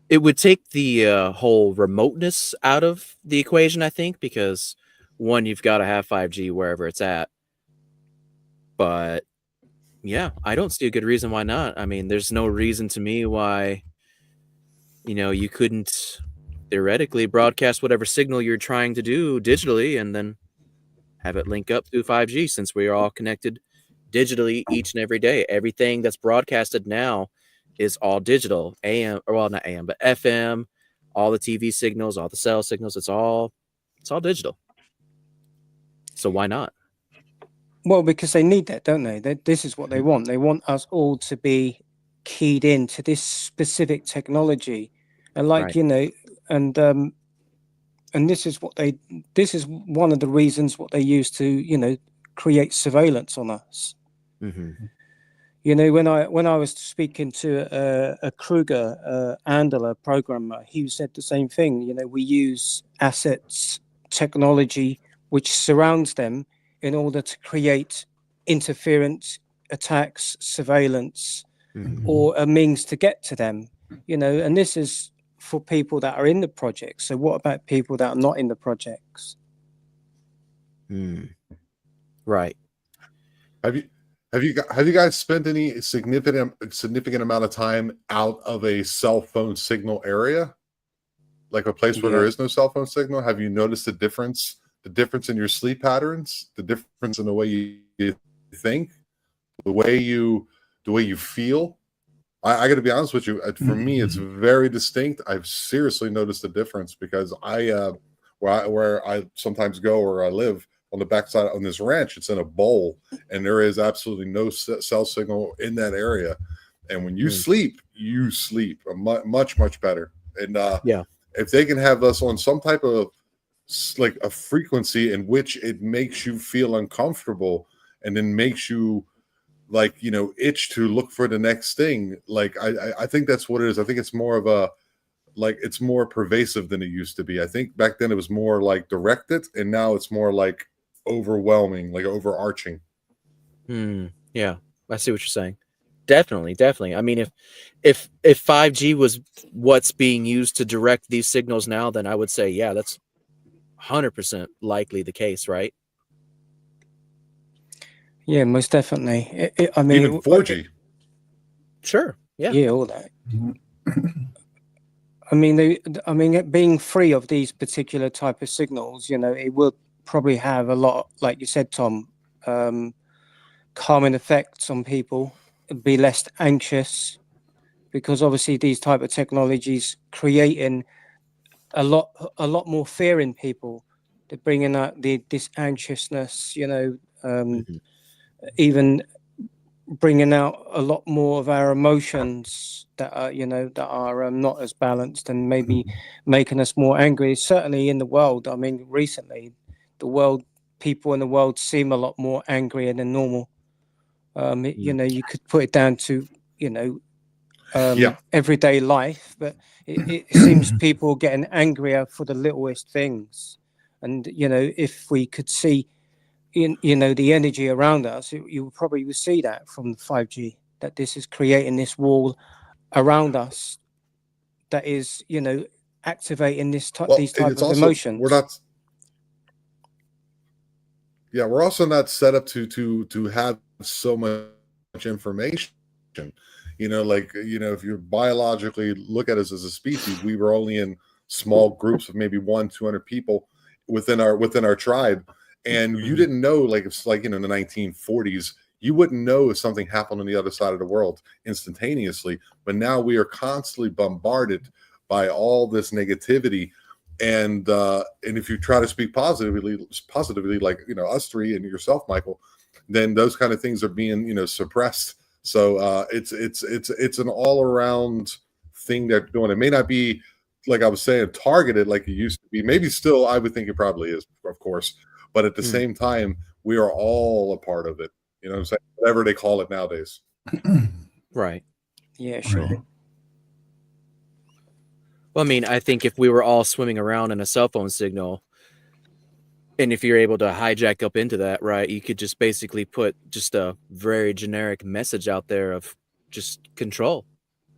Speaker 1: It would take the whole remoteness out of the equation, I think, because one, you've got to have 5G wherever it's at. But yeah, I don't see a good reason why not. I mean, there's no reason to me why, you couldn't theoretically broadcast whatever signal you're trying to do digitally and then have it link up through 5G, since we are all connected digitally each and every day. Everything that's broadcasted now is all digital. AM, or well, not AM, but FM, all the TV signals, all the cell signals, it's all digital. So why not?
Speaker 4: Well, because they need that, don't they? This is what they want. They want us all to be keyed into this specific technology, and and this is one of the reasons what they use to create surveillance on us. When I was speaking to a Kruger Andler programmer, he said the same thing. We use assets, technology which surrounds them in order to create interference, attacks, surveillance, or a means to get to them. And this is for people that are in the project. So what about people that are not in the projects?
Speaker 1: Right.
Speaker 3: Have you guys spent any significant amount of time out of a cell phone signal area, like a place where there is no cell phone signal? Have you noticed the difference in your sleep patterns, the difference in the way you think, the way you feel? I got to be honest with you. For me, it's very distinct. I've seriously noticed the difference because where I sometimes go, where I live on the backside on this ranch, it's in a bowl, and there is absolutely no cell signal in that area. And when you sleep much better. And if they can have us on some type of like a frequency in which it makes you feel uncomfortable, and then makes you itch to look for the next thing. Like I think that's what it is. I think it's more of a like it's more pervasive than it used to be. I think back then it was more like directed, and now it's more like overwhelming, like overarching.
Speaker 1: Yeah, I see what you're saying. Definitely. I mean, if 5G was what's being used to direct these signals now, then I would say, yeah, that's 100% likely the case, right?
Speaker 4: Yeah, most definitely. I mean,
Speaker 3: Even 4G.
Speaker 1: Sure. Yeah.
Speaker 4: Yeah, all that. I mean, it being free of these particular type of signals, you know, it will probably have a lot, like you said, Tom, calming effects on people, be less anxious, because obviously these type of technologies creating a lot more fear in people. They're bringing out this anxiousness, you know, even bringing out a lot more of our emotions that are, you know, that are not as balanced, and maybe making us more angry. Certainly in the world, I mean, recently, people in the world seem a lot more angrier than normal. You know, you could put it down to, you know, everyday life, but it seems people are getting angrier for the littlest things. And, you know, if we could see, you know, the energy around us, you probably will see that from 5G, that this is creating this wall around us that is, you know, activating these type of emotions.
Speaker 3: We're also not set up to have so much information. You know, like, you know, if you biologically look at us as a species, we were only in small groups of maybe 100-200 people within our tribe. And you didn't know, like, it's like, you know, in the 1940s, you wouldn't know if something happened on the other side of the world instantaneously. But now we are constantly bombarded by all this negativity. And if you try to speak positively, like, you know, us three and yourself, Michael, then those kind of things are being, you know, suppressed. So it's an all around thing they're doing. It may not be, like I was saying, targeted like it used to be. Maybe still, I would think it probably is, of course. But at the same time, we are all a part of it. You know what I'm saying? Whatever they call it nowadays.
Speaker 1: Right.
Speaker 4: Yeah, sure. Right.
Speaker 1: Well, I mean, I think if we were all swimming around in a cell phone signal, and if you're able to hijack up into that, right, you could just basically put just a very generic message out there of just control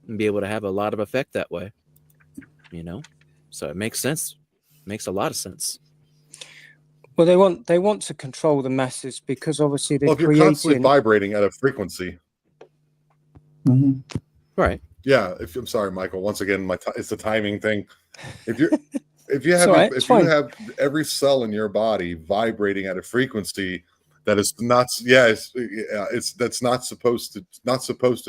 Speaker 1: and be able to have a lot of effect that way, you know? So it makes sense. Makes a lot of sense.
Speaker 4: Well, they want to control the masses because obviously they're
Speaker 3: if you're constantly vibrating at a frequency.
Speaker 1: Right.
Speaker 3: Yeah. I'm sorry, Michael. Once again, it's the timing thing. If you have every cell in your body vibrating at a frequency that is not, that's not supposed to,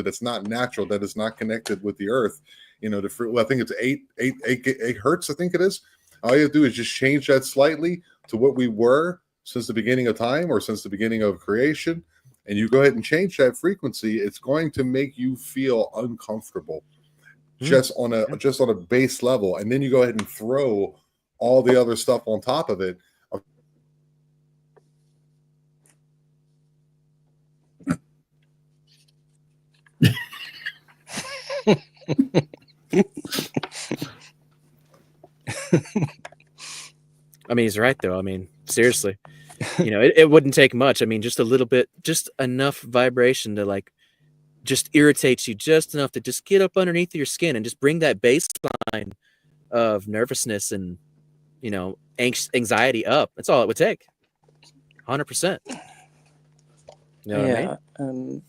Speaker 3: that's not natural, that is not connected with the earth, you know, I think it's 8 hertz, I think it is. All you have to do is just change that slightly to what we were since the beginning of time, or since the beginning of creation, and you go ahead and change that frequency. It's going to make you feel uncomfortable. Just on a base level, and then you go ahead and throw all the other stuff on top of it.
Speaker 1: I mean, he's right though. I mean, seriously, you know, it wouldn't take much. I mean, just a little bit, just enough vibration to like just irritates you just enough to just get up underneath your skin and just bring that baseline of nervousness and, you know, anxiety up. That's all it would take. 100%. You know what I mean?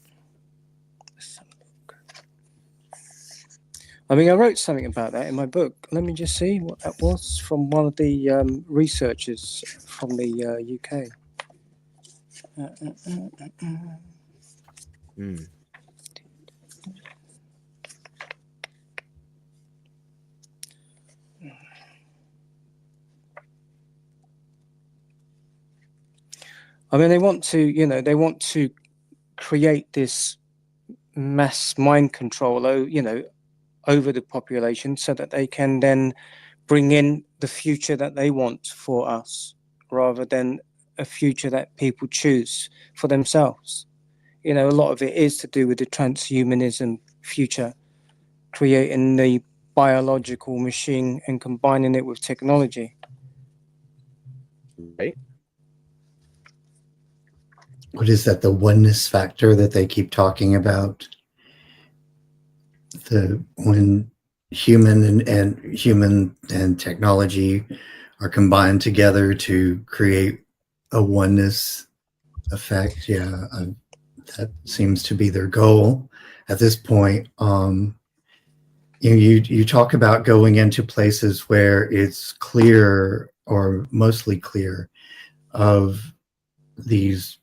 Speaker 4: I mean, I wrote something about that in my book. Let me just see what that was from one of the researchers from the UK. I mean, they want to create this mass mind control, you know, over the population, so that they can then bring in the future that they want for us, rather than a future that people choose for themselves. You know, a lot of it is to do with the transhumanism future, creating the biological machine and combining it with technology.
Speaker 1: Right.
Speaker 2: What is that? The oneness factor that they keep talking about? When human and technology are combined together to create a oneness effect. Yeah, that seems to be their goal at this point. You talk about going into places where it's clear or mostly clear of these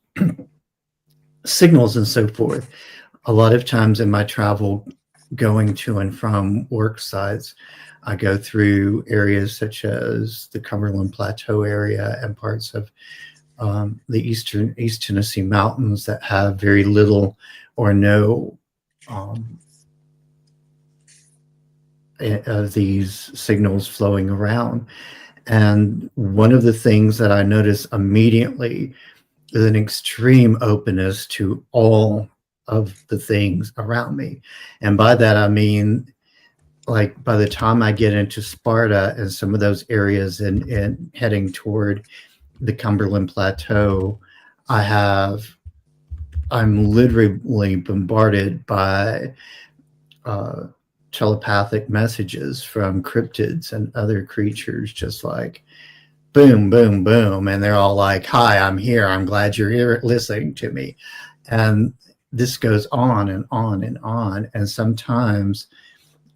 Speaker 2: signals and so forth. A lot of times in my travel going to and from work sites, I go through areas such as the Cumberland Plateau area and parts of the East Tennessee mountains that have very little or no of these signals flowing around. And one of the things that I notice immediately is an extreme openness to all of the things around me. And by that, I mean, like by the time I get into Sparta and some of those areas and heading toward the Cumberland Plateau, I'm literally bombarded by telepathic messages from cryptids and other creatures, just like boom, boom, boom. And they're all like, hi, I'm here. I'm glad you're here listening to me. And this goes on and on and on. And sometimes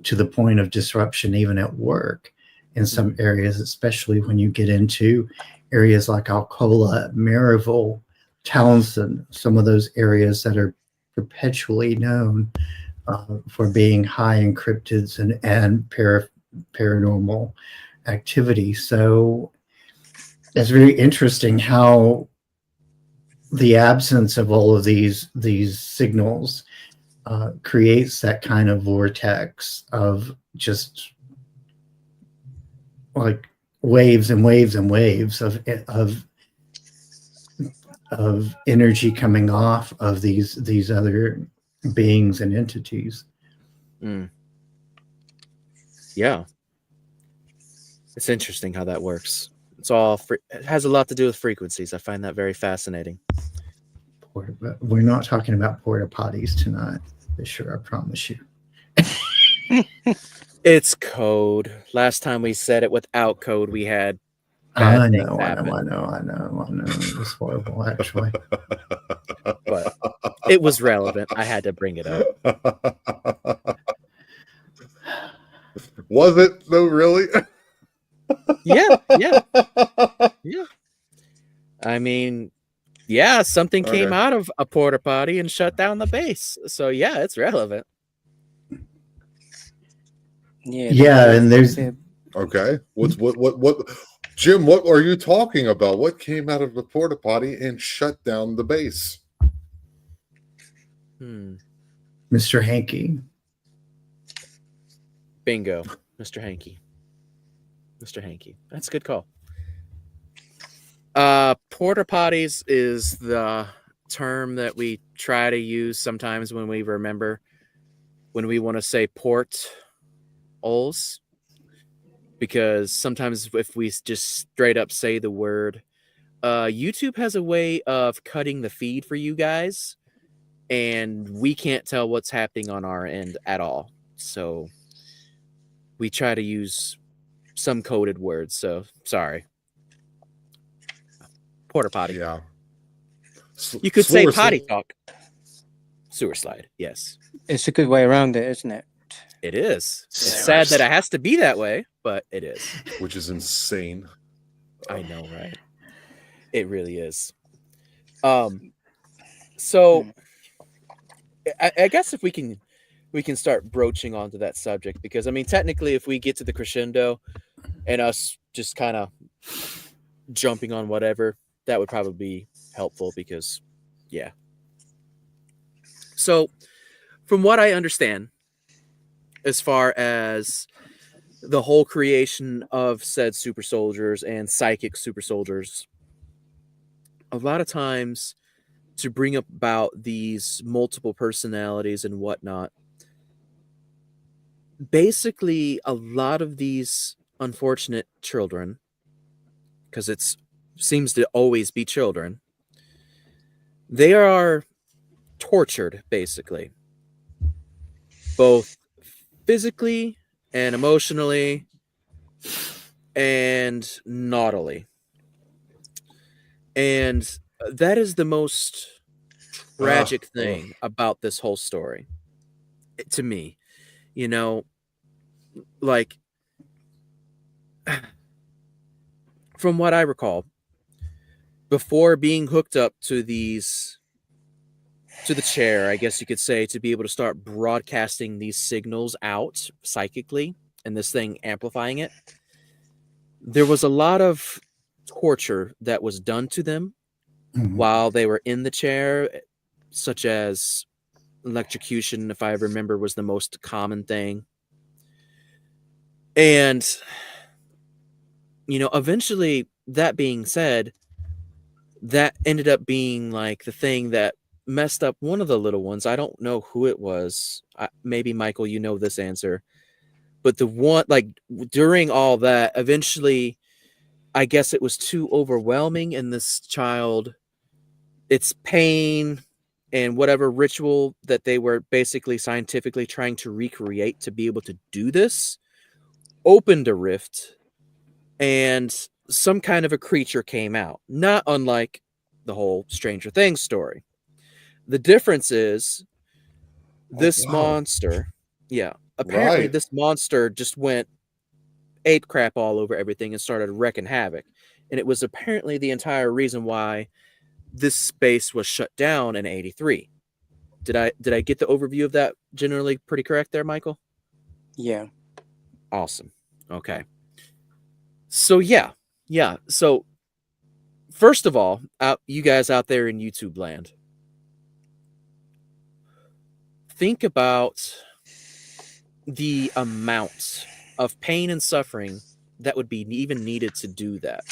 Speaker 2: to the point of disruption, even at work in some areas, especially when you get into areas like Alcola, Maryville, Townsend, some of those areas that are perpetually known for being high in cryptids and paranormal activity. So it's very interesting how the absence of all of these signals creates that kind of vortex of just like waves and waves and waves of energy coming off of these other beings and entities.
Speaker 1: Yeah, it's interesting how that works. It's all it has a lot to do with frequencies. I find that very fascinating.
Speaker 2: We're not talking about porta potties tonight, for sure. I promise you.
Speaker 1: It's code. Last time we said it without code, we had
Speaker 2: I know. It was horrible, actually.
Speaker 1: But it was relevant. I had to bring it up.
Speaker 3: Was it though, really?
Speaker 1: Yeah. I mean, yeah, something came out of a porta potty and shut down the base. So yeah, it's relevant.
Speaker 2: Yeah, and there's
Speaker 3: okay. What Jim, what are you talking about? What came out of the porta potty and shut down the base?
Speaker 2: Mr. Hankey.
Speaker 1: Bingo. Mr. Hankey. That's a good call. Porta potties is the term that we try to use sometimes when we want to say port holes, because sometimes if we just straight up say the word, YouTube has a way of cutting the feed for you guys, and we can't tell what's happening on our end at all. So we try to use some coded words. So sorry. Porta potty.
Speaker 3: Yeah.
Speaker 1: You could say potty talk. Sewer slide. Yes.
Speaker 4: It's a good way around it, isn't it?
Speaker 1: It is. It's sad that it has to be that way, but it is.
Speaker 3: Which is insane.
Speaker 1: I know, right? It really is. So I guess if we can start broaching onto that subject, because I mean, technically, if we get to the crescendo and us just kind of jumping on whatever, that would probably be helpful, because yeah. So from what I understand, as far as the whole creation of said super soldiers and psychic super soldiers, a lot of times to bring about these multiple personalities and whatnot, basically a lot of these unfortunate children, because it seems to always be children, they are tortured, basically, both physically and emotionally and naughtily. And that is the most tragic thing about this whole story to me. You know, like, from what I recall, before being hooked up to the chair, I guess you could say, to be able to start broadcasting these signals out psychically and this thing amplifying it, there was a lot of torture that was done to them while they were in the chair, such as electrocution, if I remember, was the most common thing. And, eventually, that being said, that ended up being like the thing that messed up one of the little ones. I don't know who it was. Maybe Michael, you know this answer. But the one, like, during all that, eventually, I guess it was too overwhelming, and this child, its pain and whatever ritual that they were basically scientifically trying to recreate to be able to do this, opened a rift, and some kind of a creature came out, not unlike the whole Stranger Things story. The difference is this monster, apparently this monster just went ape crap all over everything and started wrecking havoc. And it was apparently the entire reason why this space was shut down in 83. Did I get the overview of that generally pretty correct there, Michael?
Speaker 4: Yeah.
Speaker 1: Awesome. Okay. So So first of all, you guys out there in YouTube land, think about the amount of pain and suffering that would be even needed to do that.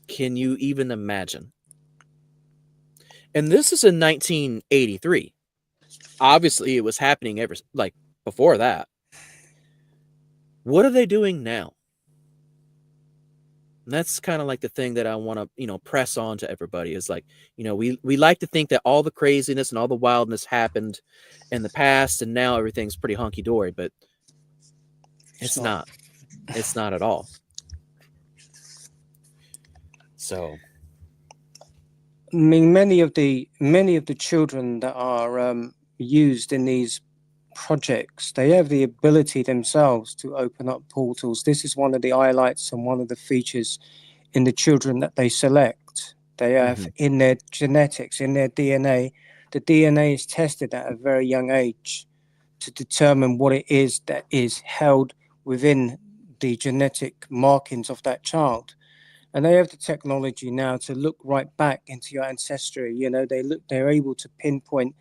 Speaker 1: Can you even imagine? And this is in 1983. Obviously, it was happening before that. What are they doing now? And that's kind of like the thing that I want to, press on to everybody is like, we like to think that all the craziness and all the wildness happened in the past and now everything's pretty hunky-dory, but it's not. It's not at all. So,
Speaker 4: I mean, many of the children that are used in these projects, they have the ability themselves to open up portals. This is one of the highlights and one of the features in the children that they select. They have in their genetics, in their DNA, the DNA is tested at a very young age to determine what it is that is held within the genetic markings of that child. And they have the technology now to look right back into your ancestry. They're able to pinpoint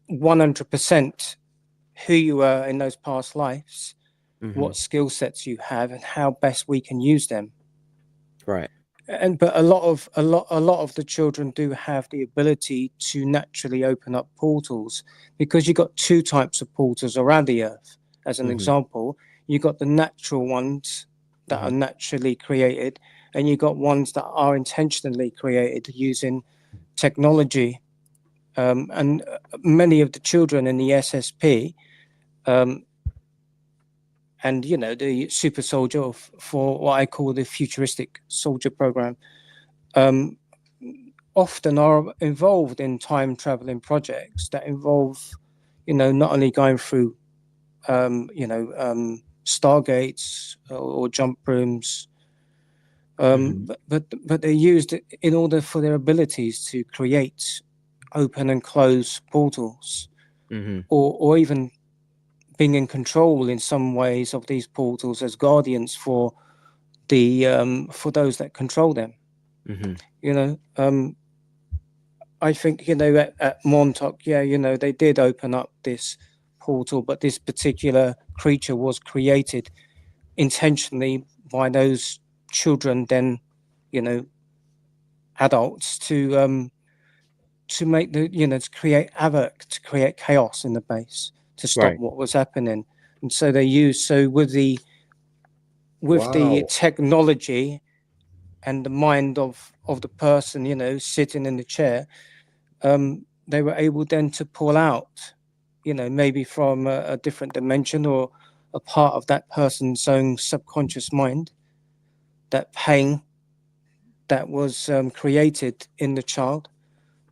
Speaker 4: 100% who you were in those past lives, what skill sets you have, and how best we can use them.
Speaker 1: Right.
Speaker 4: But a lot of the children do have the ability to naturally open up portals, because you've got two types of portals around the earth. As an example, you've got the natural ones that are naturally created, and you've got ones that are intentionally created using technology. And many of the children in the SSP, and the super soldier for what I call the futuristic soldier program, often are involved in time traveling projects that involve, not only going through, stargates or jump rooms, but they're used in order for their abilities to create open and close portals, or even being in control in some ways of these portals as guardians for for those that control them. I think at Montauk, they did open up this portal, but this particular creature was created intentionally by those children, then adults, to make to create havoc, to create chaos in the base, to stop what was happening. And so they used, with the technology and the mind of the person, you know, sitting in the chair, they were able then to pull out, you know, maybe from a different dimension or a part of that person's own subconscious mind, that pain that was created in the child,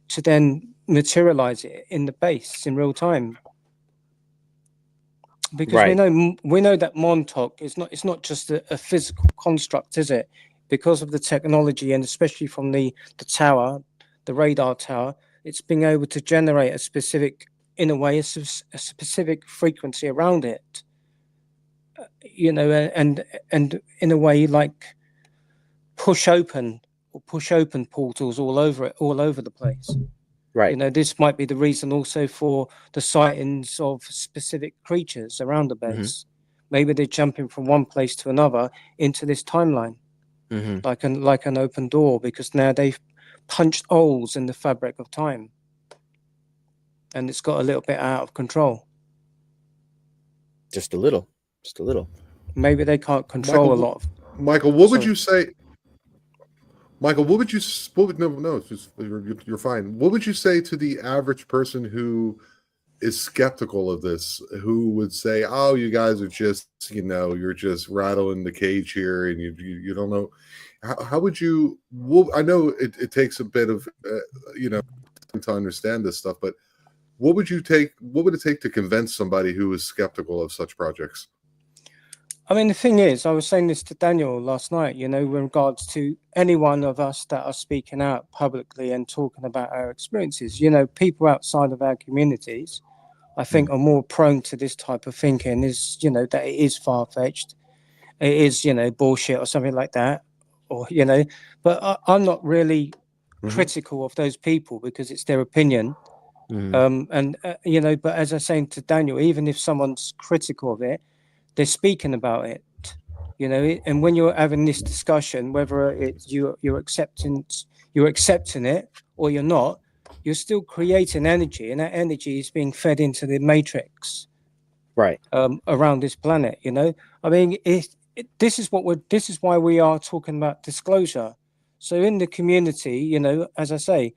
Speaker 4: to then materialize it in the base in real time. Because we know that Montauk is not, it's not just a physical construct, is it? Because of the technology, and especially from the tower, the radar tower, it's being able to generate a specific, in a way, a specific frequency around it. You know, and in a way, like push open portals all over the place.
Speaker 1: Right.
Speaker 4: You know, this might be the reason also for the sightings of specific creatures around the base. Maybe they're jumping from one place to another into this timeline, like an open door, because now they've punched holes in the fabric of time, and it's got a little bit out of control.
Speaker 1: Just a little.
Speaker 4: Maybe they can't control a lot of.
Speaker 3: Michael, what would you say? Michael, what would you? No, it's just, you're fine. What would you say to the average person who is skeptical of this, who would say, "Oh, you guys are just, you know, you're just rattling the cage here, and you don't know"? How would you? Well, I know it takes a bit of, you know, to understand this stuff, but what would you take? What would it take to convince somebody who is skeptical of such projects?
Speaker 4: I mean, the thing is, I was saying this to Daniel last night, you know, in regards to any one of us that are speaking out publicly and talking about our experiences. You know, people outside of our communities, I think, are more prone to this type of thinking, is, you know, that it is far-fetched, it is, you know, bullshit or something like that, or, you know, but I'm not really critical of those people, because it's their opinion. And, you know, but as I was saying to Daniel, even if someone's critical of it, they're speaking about it, you know, and when you're having this discussion, whether it's you're accepting it or you're not, you're still creating energy, and that energy is being fed into the matrix,
Speaker 1: right,
Speaker 4: around this planet. You know, I mean, this is why we are talking about disclosure. So in the community, you know, as I say,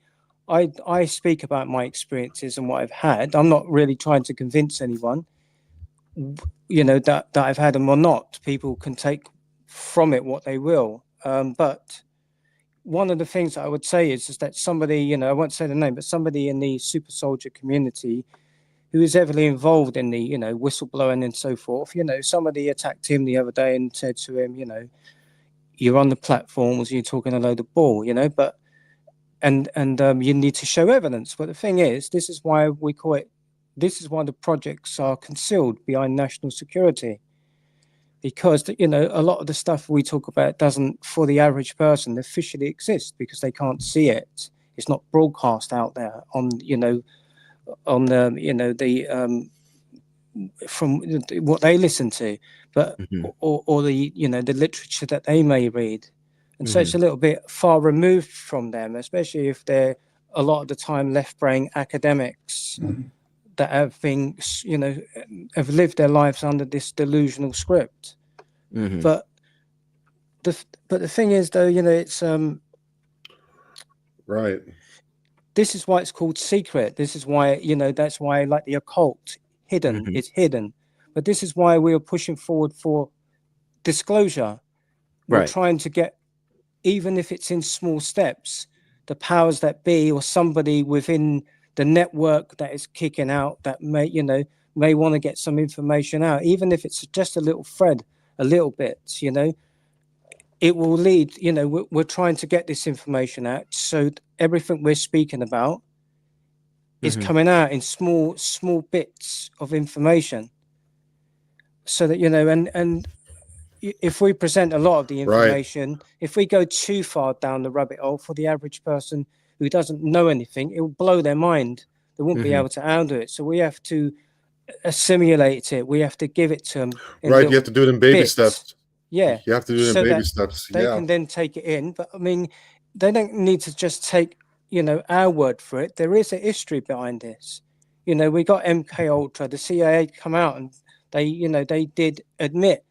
Speaker 4: I speak about my experiences and what I've had. I'm not really trying to convince anyone, you know, that I've had them or not. People can take from it what they will. But one of the things that I would say is that somebody, you know, I won't say the name, but somebody in the super soldier community who is heavily involved in the, you know, whistleblowing and so forth, you know, somebody attacked him the other day and said to him, you know, you're on the platforms, you're talking a load of bull, you know, but, and you need to show evidence. But the thing is, this is why we call it, this is why the projects are concealed behind national security, because, you know, a lot of the stuff we talk about doesn't, for the average person, officially exist, because they can't see it. It's not broadcast out there on, you know, on the, you know, the from what they listen to, but or the, you know, the literature that they may read, and so it's a little bit far removed from them, especially if they're a lot of the time left-brain academics that have been, you know, have lived their lives under this delusional script. But the thing is, though, you know, it's
Speaker 3: right.
Speaker 4: This is why it's called secret. This is why, you know, that's why, like the occult, hidden, it's hidden. But this is why we are pushing forward for disclosure. We're trying to get, even if it's in small steps, the powers that be, or somebody within the network that is kicking out, that may, you know, may want to get some information out, even if it's just a little thread, a little bit, you know, it will lead, you know, we're trying to get this information out, so everything we're speaking about is coming out in small bits of information, so that, you know, and if we present a lot of the information, if we go too far down the rabbit hole for the average person who doesn't know anything, it will blow their mind. They won't be able to handle it. So we have to assimilate it. We have to give it to them.
Speaker 3: You have to do it in baby steps.
Speaker 4: Yeah.
Speaker 3: You have to do it in baby steps.
Speaker 4: They can then take it in. But I mean, they don't need to just take, you know, our word for it. There is a history behind this. we got MK Ultra. The CIA come out and they did admit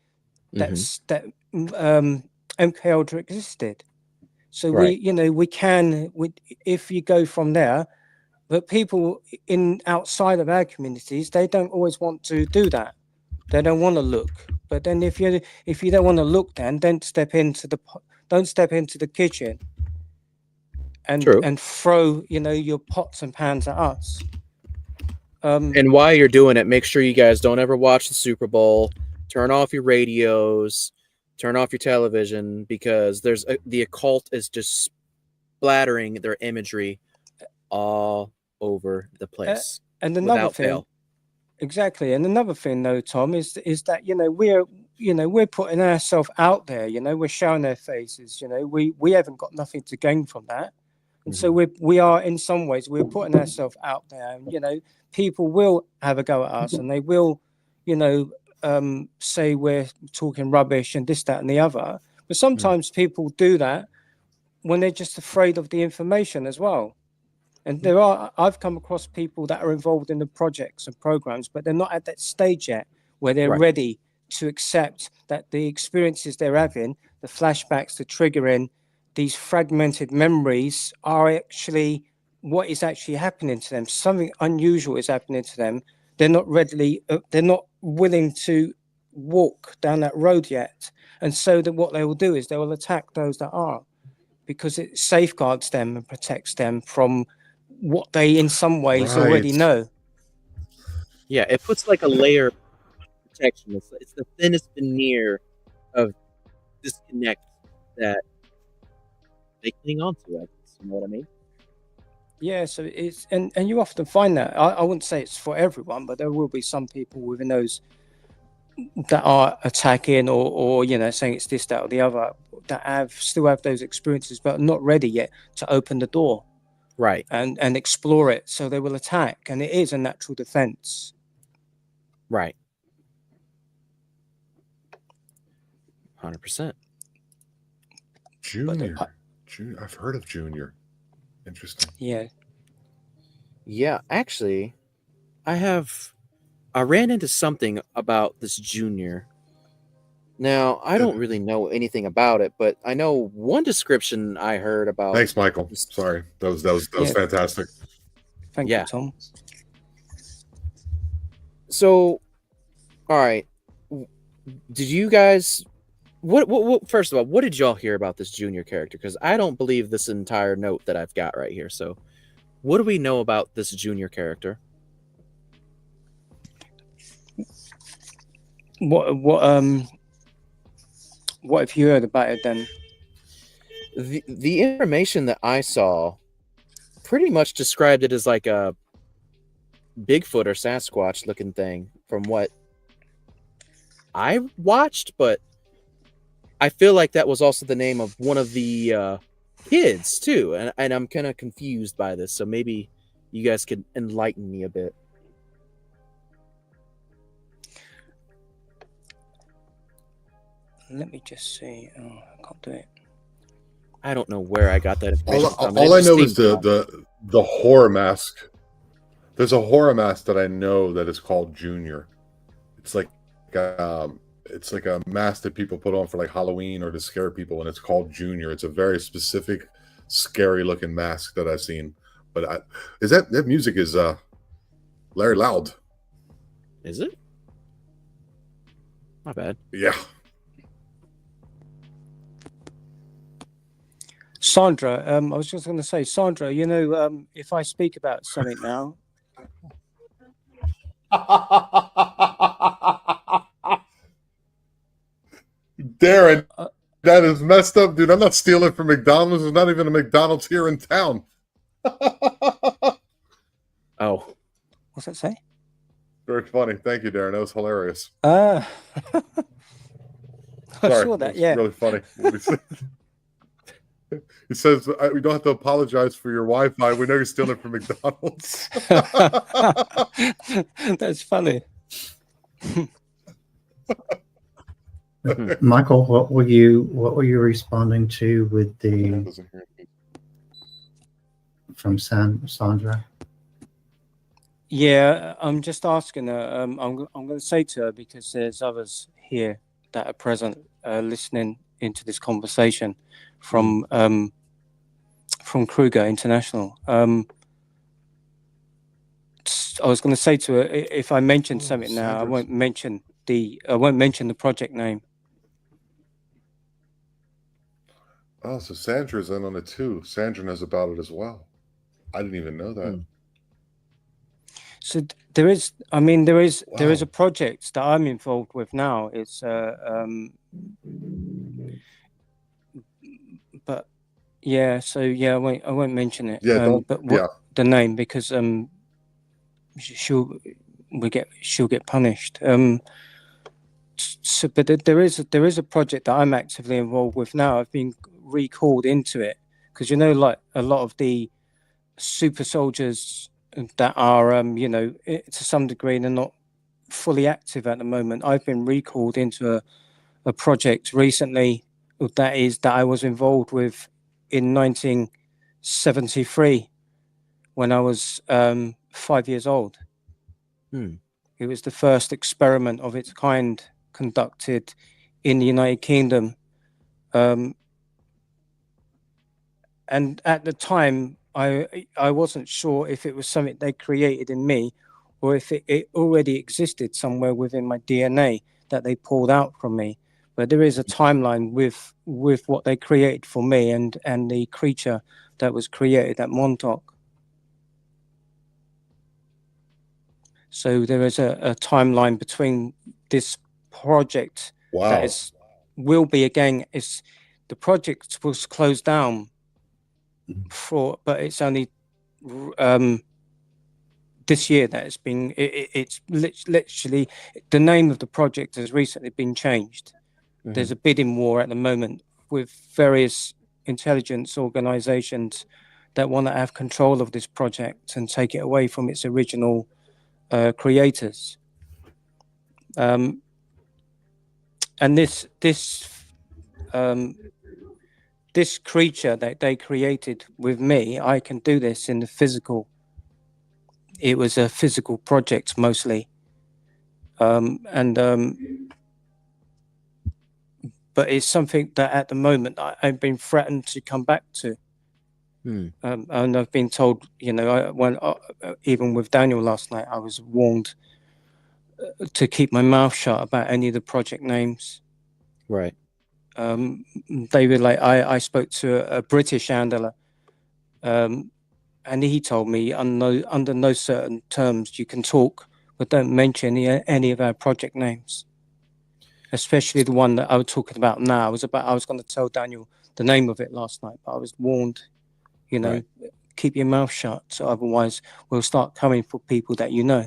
Speaker 4: that MK Ultra existed. So if you go from there, but people outside of our communities, they don't always want to do that. They don't want to look. But then if you don't want to look, then don't step into the kitchen and throw your pots and pans at us.
Speaker 1: And while you're doing it, make sure you guys don't ever watch the Super Bowl. Turn off your radios. Turn off your television, because the occult is just splattering their imagery all over the place.
Speaker 4: And another thing, exactly. And another thing, though, Tom, is that we're putting ourselves out there. We're showing our faces. We haven't got nothing to gain from that, and so we are in some ways we're putting ourselves out there, and people will have a go at us, and they will, say we're talking rubbish and this, that, and the other. But sometimes people do that when they're just afraid of the information as well. And I've come across people that are involved in the projects and programs, but they're not at that stage yet where they're ready to accept that the experiences they're having, the flashbacks, the triggering, these fragmented memories are actually what is actually happening to them. Something unusual is happening to them. They're not willing to walk down that road yet. And so that what they will do is they will attack those that are, because it safeguards them and protects them from what they in some ways already know.
Speaker 1: Yeah, it puts like a layer of protection. It's the thinnest veneer of disconnect that they cling on to, I guess. You know what I mean?
Speaker 4: Yeah, so it's and you often find that. I wouldn't say it's for everyone, but there will be some people within those that are attacking or saying it's this, that, or the other, that still have those experiences but are not ready yet to open the door.
Speaker 1: Right.
Speaker 4: And explore it. So they will attack, and it is a natural defense.
Speaker 1: Right. 100%.
Speaker 3: Junior. I've heard of Junior. Interesting.
Speaker 4: Yeah.
Speaker 1: Yeah, actually, I ran into something about this Junior. Now, I don't really know anything about it, but I know one description I heard about.
Speaker 3: Thanks, Michael. Sorry, that was fantastic.
Speaker 4: Thank you, Tom.
Speaker 1: So, all right, did you guys? What? First of all, what did y'all hear about this Junior character? Because I don't believe this entire note that I've got right here. So, what do we know about this Junior character?
Speaker 4: What have you heard about it then?
Speaker 1: The information that I saw pretty much described it as like a Bigfoot or Sasquatch looking thing from what I watched, but I feel like that was also the name of one of the kids too, and I'm kind of confused by this, so maybe you guys could enlighten me a bit.
Speaker 4: Let me just see. Oh, I can't do it.
Speaker 1: I don't know where I got that information from.
Speaker 3: All I know is the horror mask. There's a horror mask that I know that is called Junior. It's like a mask that people put on for like Halloween or to scare people, and it's called Junior. It's a very specific, scary looking mask that I've seen. But that music is very loud.
Speaker 1: Is it? My bad.
Speaker 3: Yeah.
Speaker 4: Sandra, I was just going to say, Sandra, if I speak about something now.
Speaker 3: Darren, that is messed up, dude. I'm not stealing from McDonald's. There's not even a McDonald's here in town.
Speaker 1: Oh.
Speaker 4: What's that say?
Speaker 3: Very funny. Thank you, Darren. That was hilarious.
Speaker 4: I
Speaker 3: Sorry,
Speaker 4: saw that, yeah.
Speaker 3: Really funny. He says, we don't have to apologize for your Wi-Fi. We know you're stealing from McDonald's.
Speaker 4: That's funny.
Speaker 2: Michael, what were you responding to with from Sandra?
Speaker 4: Yeah, I'm just asking her. I'm going to say to her, because there's others here that are present, listening into this conversation from Kruger International. I was going to say to her, if I mention something now, I won't mention the project name.
Speaker 3: Oh, so Sandra's in on it too. Sandra knows about it as well. I didn't even know that.
Speaker 4: So there is a project that I'm involved with now. It's but yeah, so yeah, I won't mention it.
Speaker 3: Yeah,
Speaker 4: the name, because she'll get punished. So, but there is a project that I'm actively involved with now. I've been recalled into it because, like a lot of the super soldiers that are to some degree, they're not fully active at the moment. I've been recalled into a project recently that I was involved with in 1973 when I was 5 years old. It was the first experiment of its kind conducted in the United Kingdom. And at the time, I wasn't sure if it was something they created in me or if it already existed somewhere within my DNA that they pulled out from me. But there is a timeline with what they created for me and the creature that was created at Montauk. So there is a timeline between this project that will be again. The project was closed down but it's only this year that it's been. It's literally the name of the project has recently been changed. There's a bidding war at the moment with various intelligence organizations that want to have control of this project and take it away from its original creators. And this creature that they created with me, I can do this in the physical. It was a physical project mostly. But it's something that at the moment I've been threatened to come back to. And I've been told, even with Daniel last night, I was warned to keep my mouth shut about any of the project names.
Speaker 1: Right.
Speaker 4: They were like, I spoke to a British handler, and he told me under no certain terms you can talk, but don't mention any of our project names. Especially the one that I was talking about now. I was going to tell Daniel the name of it last night, but I was warned, right. Keep your mouth shut, so otherwise we'll start coming for people that you know.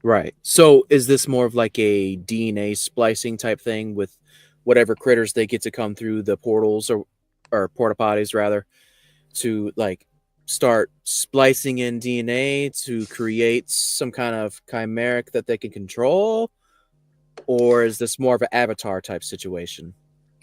Speaker 1: Right. So is this more of like a DNA splicing type thing with whatever critters they get to come through the portals or porta potties rather, to like start splicing in DNA to create some kind of chimeric that they can control? Or is this more of an Avatar type situation?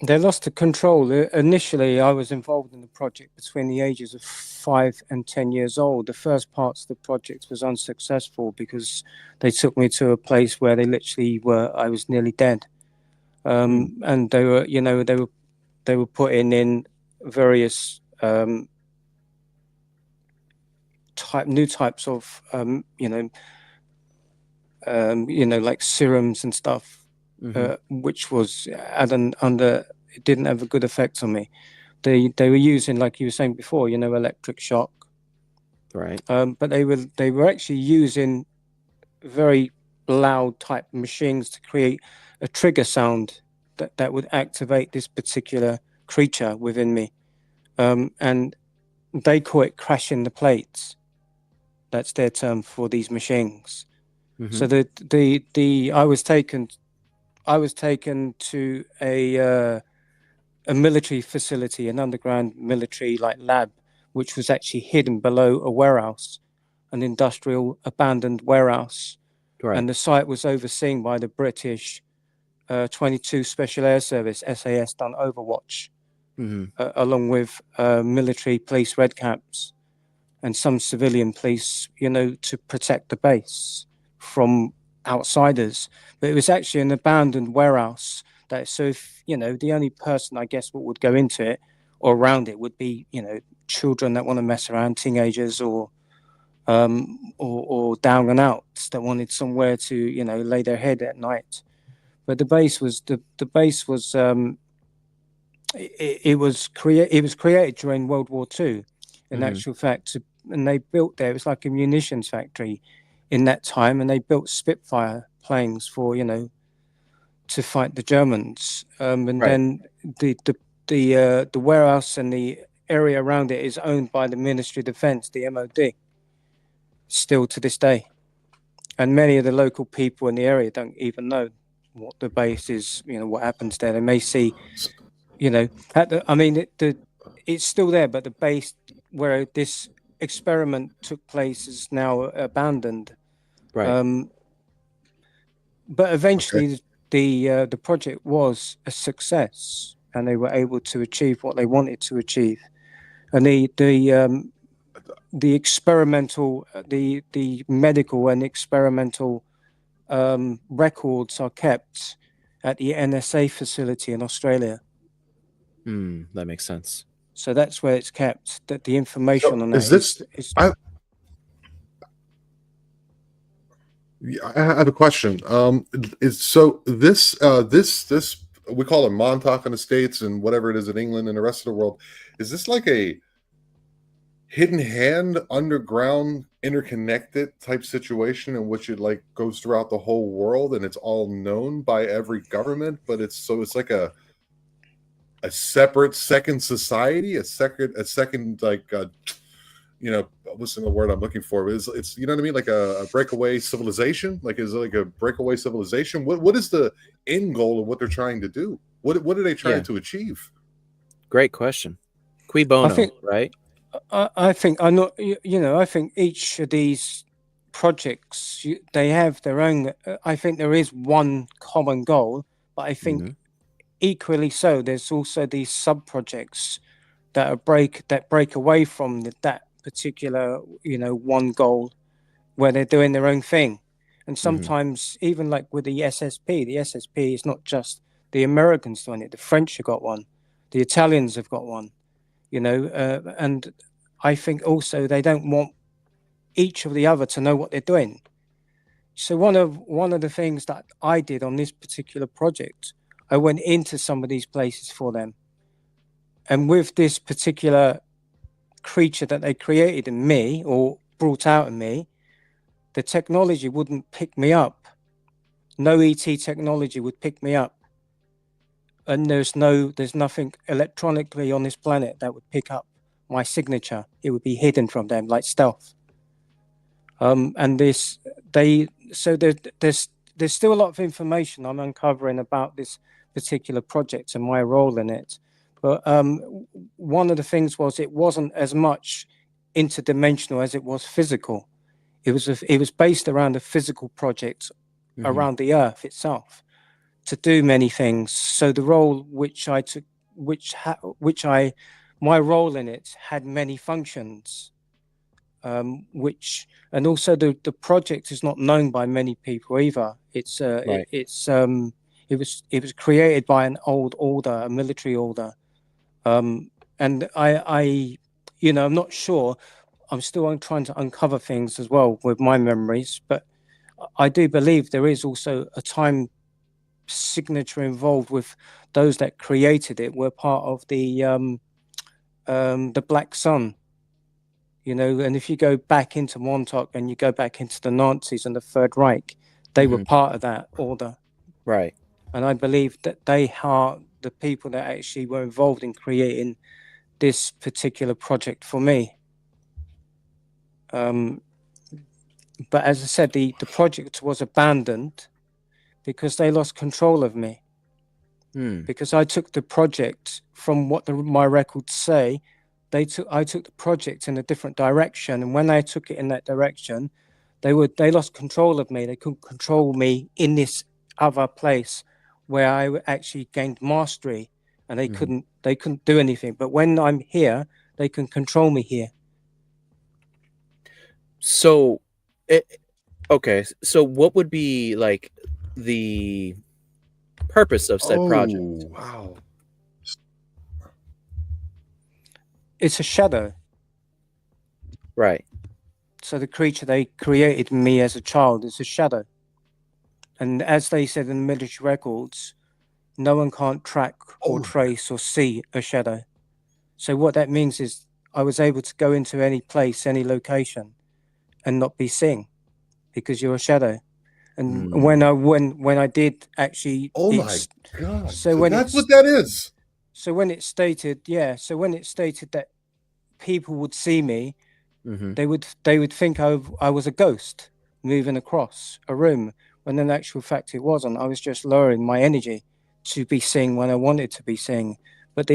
Speaker 4: They lost the control. Initially, I was involved in the project between the ages of 5 and 10 years old. The first parts of the project was unsuccessful because they took me to a place where they literally I was nearly dead. And they were putting in various new types of like serums and stuff, which was it didn't have a good effect on me. They were using, like you were saying before, electric shock,
Speaker 1: right?
Speaker 4: But they were actually using very loud type machines to create a trigger sound that would activate this particular creature within me, and they call it crashing the plates. That's their term for these machines. So I was taken to a military facility, an underground military lab, which was actually hidden below a warehouse, an industrial abandoned warehouse. Right. And the site was overseen by the British 22 Special Air Service, SAS, done Overwatch, along with military police red caps and some civilian police, to protect the base from outsiders. But it was actually an abandoned warehouse. So if, the only person, I guess, what would go into it or around it would be, children that want to mess around, teenagers, or down and outs that wanted somewhere to, lay their head at night. But the base was it was created during World War II, in actual fact, and they built there. It was like a munitions factory in that time, and they built Spitfire planes for to fight the Germans. And then the warehouse and the area around it is owned by the Ministry of Defence, the MOD, still to this day. And many of the local people in the area don't even know what the base is. What happens there. They may see. It's still there, but the base where this experiment took place is now abandoned.
Speaker 1: Right.
Speaker 4: But eventually, the project was a success, and they were able to achieve what they wanted to achieve. And the experimental, the medical and experimental records are kept at the NSA facility in Australia.
Speaker 1: That makes sense.
Speaker 4: So that's where it's kept. That the information on that is.
Speaker 3: I have a question. This we call it Montauk in the States and whatever it is in England and the rest of the world. Is this like a hidden hand, underground, interconnected type situation in which it like goes throughout the whole world and it's all known by every government, but it's like a separate second society, a second like what's the word I'm looking for? It's what I mean, like a breakaway civilization. Like, is it like a breakaway civilization? What is the end goal of what they're trying to do? What are they trying to achieve?
Speaker 1: Great question. Cui bono, right?
Speaker 4: I think I'm not. I think each of these projects they have their own. I think there is one common goal, but I think equally so. There's also these sub projects that break away from that particular one goal, where they're doing their own thing. And sometimes even like with the SSP is not just the Americans doing it. The French have got one, the Italians have got one, and I think also they don't want each of the other to know what they're doing. So one of the things that I did on this particular project, I went into some of these places for them, and with this particular creature that they created in me or brought out in me, the technology wouldn't pick me up. No ET technology would pick me up, and there's nothing electronically on this planet that would pick up my signature. It would be hidden from them like stealth. And there's still a lot of information I'm uncovering about this particular project and my role in it. But one of the things was it wasn't as much interdimensional as it was physical. It was based around a physical project around the Earth itself to do many things. So the role which I took, my role in it had many functions. And also the project is not known by many people either. It was created by an old order, a military order. And I'm not sure. I'm still trying to uncover things as well with my memories, but I do believe there is also a time signature involved with those that created it were part of the Black Sun, and if you go back into Montauk and you go back into the Nazis and the Third Reich, they were part of that order.
Speaker 1: Right.
Speaker 4: And I believe that they are the people that actually were involved in creating this particular project for me. But as I said, the project was abandoned because they lost control of me. Because I took the project from what my records say. I took the project in a different direction, and when I took it in that direction, they lost control of me. They couldn't control me in this other place where I actually gained mastery, and they couldn't do anything. But when I'm here, they can control me here.
Speaker 1: So, okay. So, what would be like the purpose of said project?
Speaker 3: Wow.
Speaker 4: It's a shadow.
Speaker 1: Right.
Speaker 4: So the creature they created me as a child is a shadow. And as they said in the military records, no one can't track or trace or see a shadow. So what that means is I was able to go into any place, any location, and not be seen because you're a shadow. And when I did actually,
Speaker 3: my God!
Speaker 4: So when
Speaker 3: that's what that is.
Speaker 4: So when it stated, that people would see me, they would think I was a ghost moving across a room, when in actual fact it wasn't. I was just lowering my energy to be seen when I wanted to be seen. But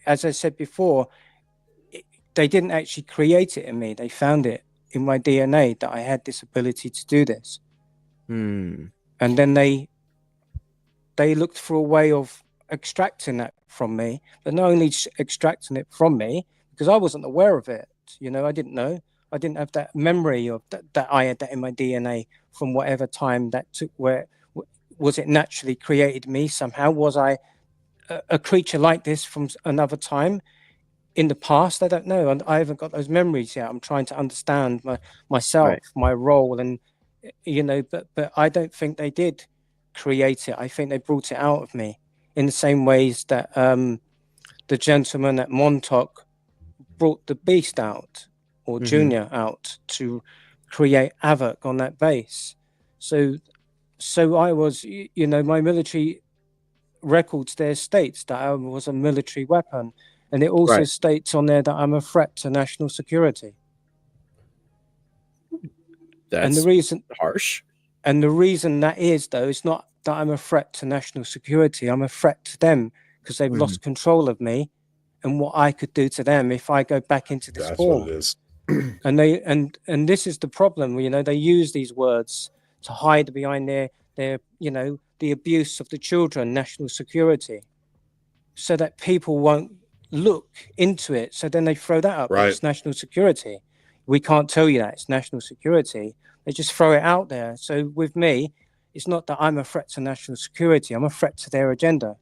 Speaker 4: as I said before, they didn't actually create it in me. They found it in my DNA that I had this ability to do this. And then they looked for a way of extracting that from me, but not only extracting it from me, because I wasn't aware of it. I didn't know. I didn't have that memory of that I had that in my DNA from whatever time that took. Where was it naturally created me somehow? Was I a creature like this from another time in the past? I don't know. And I haven't got those memories yet. I'm trying to understand myself, my role, and but I don't think they did create it. I think they brought it out of me in the same ways that the gentleman at Montauk brought the beast out, or Junior out, to create havoc on that base. So I was, my military records there states that I was a military weapon, and it also states on there that I'm a threat to national security.
Speaker 1: That's
Speaker 4: and the reason
Speaker 1: harsh.
Speaker 4: And the reason that is, though, it's not that I'm a threat to national security. I'm a threat to them because they've lost control of me and what I could do to them if I go back into this form.
Speaker 3: That's what it is.
Speaker 4: And this is the problem. They use these words to hide behind their the abuse of the children, national security, so that people won't look into it. So then they throw that up. It's national security. We can't tell you that it's national security. They just throw it out there. So with me, it's not that I'm a threat to national security. I'm a threat to their agenda.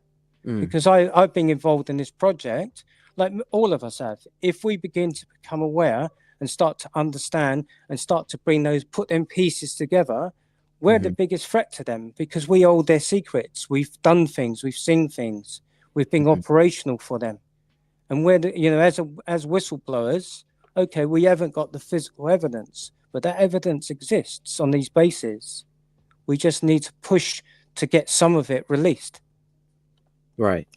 Speaker 4: Because I've been involved in this project, like all of us have. If we begin to become aware and start to understand and start to put them pieces together, we're the biggest threat to them, because we hold their secrets. We've done things. We've seen things. We've been operational for them. And we're, as whistleblowers, okay, we haven't got the physical evidence, but that evidence exists on these bases. We just need to push to get some of it released.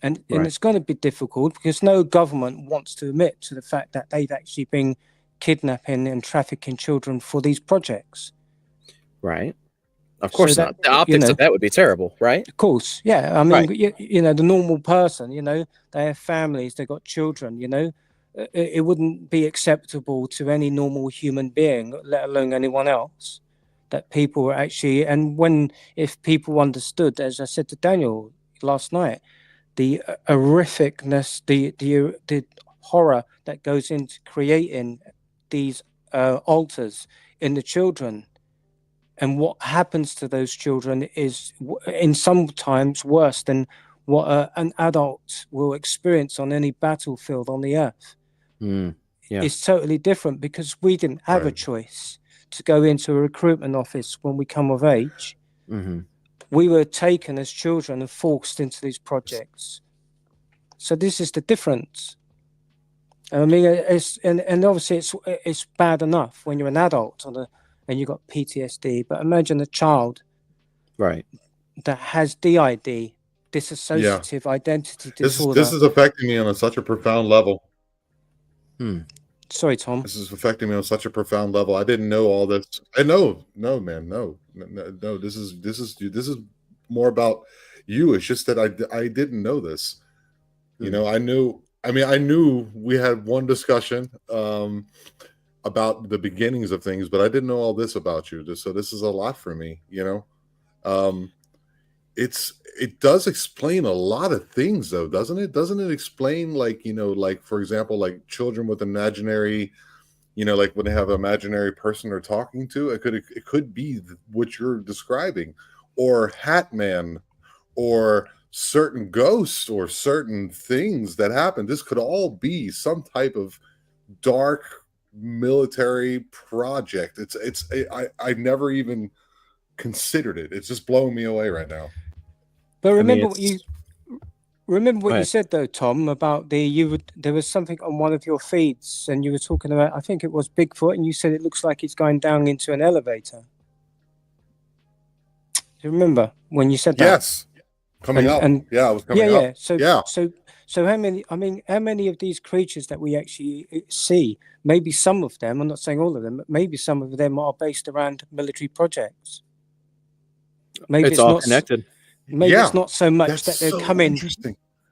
Speaker 4: And it's going to be difficult because no government wants to admit to the fact that they've actually been kidnapping and trafficking children for these projects.
Speaker 1: Of course not. The optics of that would be terrible, right?
Speaker 4: Of course, yeah. I mean, the normal person, they have families, they've got children, it wouldn't be acceptable to any normal human being, let alone anyone else, that people were actually, if people understood, as I said to Daniel last night, the horrificness, the horror that goes into creating these altars in the children, and what happens to those children is in sometimes worse than what an adult will experience on any battlefield on the earth. It's totally different, because we didn't have a choice to go into a recruitment office when we come of age. We were taken as children and forced into these projects. So this is the difference. I mean, and obviously it's bad enough when you're an adult and you've got PTSD, but imagine a child that has DID, dissociative identity disorder.
Speaker 3: This is affecting me on such a profound level.
Speaker 4: Sorry, Tom.
Speaker 3: This is affecting me on such a profound level. I didn't know all this. I know, no, man, no. This is more about you. It's just that I didn't know this. I knew we had one discussion about the beginnings of things, but I didn't know all this about you. So this is a lot for me. It does explain a lot of things, though, doesn't it? Doesn't it explain, like, for example, like children with imaginary You know, like when they have an imaginary person they're talking to, it could be what you're describing, or Hat Man, or certain ghosts, or certain things that happen. This could all be some type of dark military project. I never even considered it. It's just blowing me away right now.
Speaker 4: But remember what you said though, Tom, about there was something on one of your feeds, and you were talking about, I think it was Bigfoot, and you said it looks like he's going down into an elevator. Do you remember when you said that?
Speaker 3: Yes, coming up. Yeah, it was coming up.
Speaker 4: So how many of these creatures that we actually see? Maybe some of them, I'm not saying all of them, but maybe some of them are based around military projects. Maybe
Speaker 1: it's all connected.
Speaker 4: Maybe it's not so much that they're coming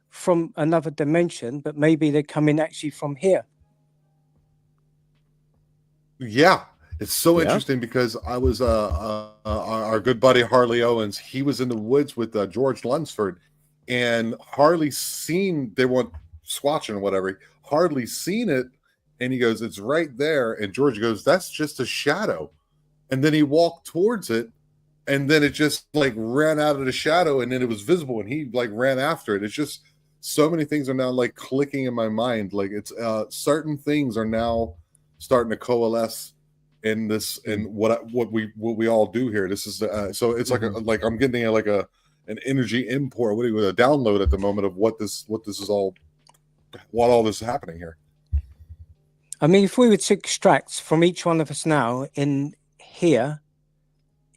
Speaker 4: from another dimension, but maybe they're coming actually from here.
Speaker 3: Yeah, it's so interesting because I was our good buddy Harley Owens. He was in the woods with George Lunsford, and Harley seen, they went squatching or whatever. Harley seen it, and he goes, "It's right there." And George goes, "That's just a shadow." And then he walked towards it, and then it just like ran out of the shadow, and then it was visible, and he like ran after it. It's just so many things are now like clicking in my mind. Like it's certain things are now starting to coalesce in this, and what we all do here. This is so it's like I'm getting an energy import, a download at the moment of what this is all, what all this is happening here.
Speaker 4: I mean, if we were to extract from each one of us now in here,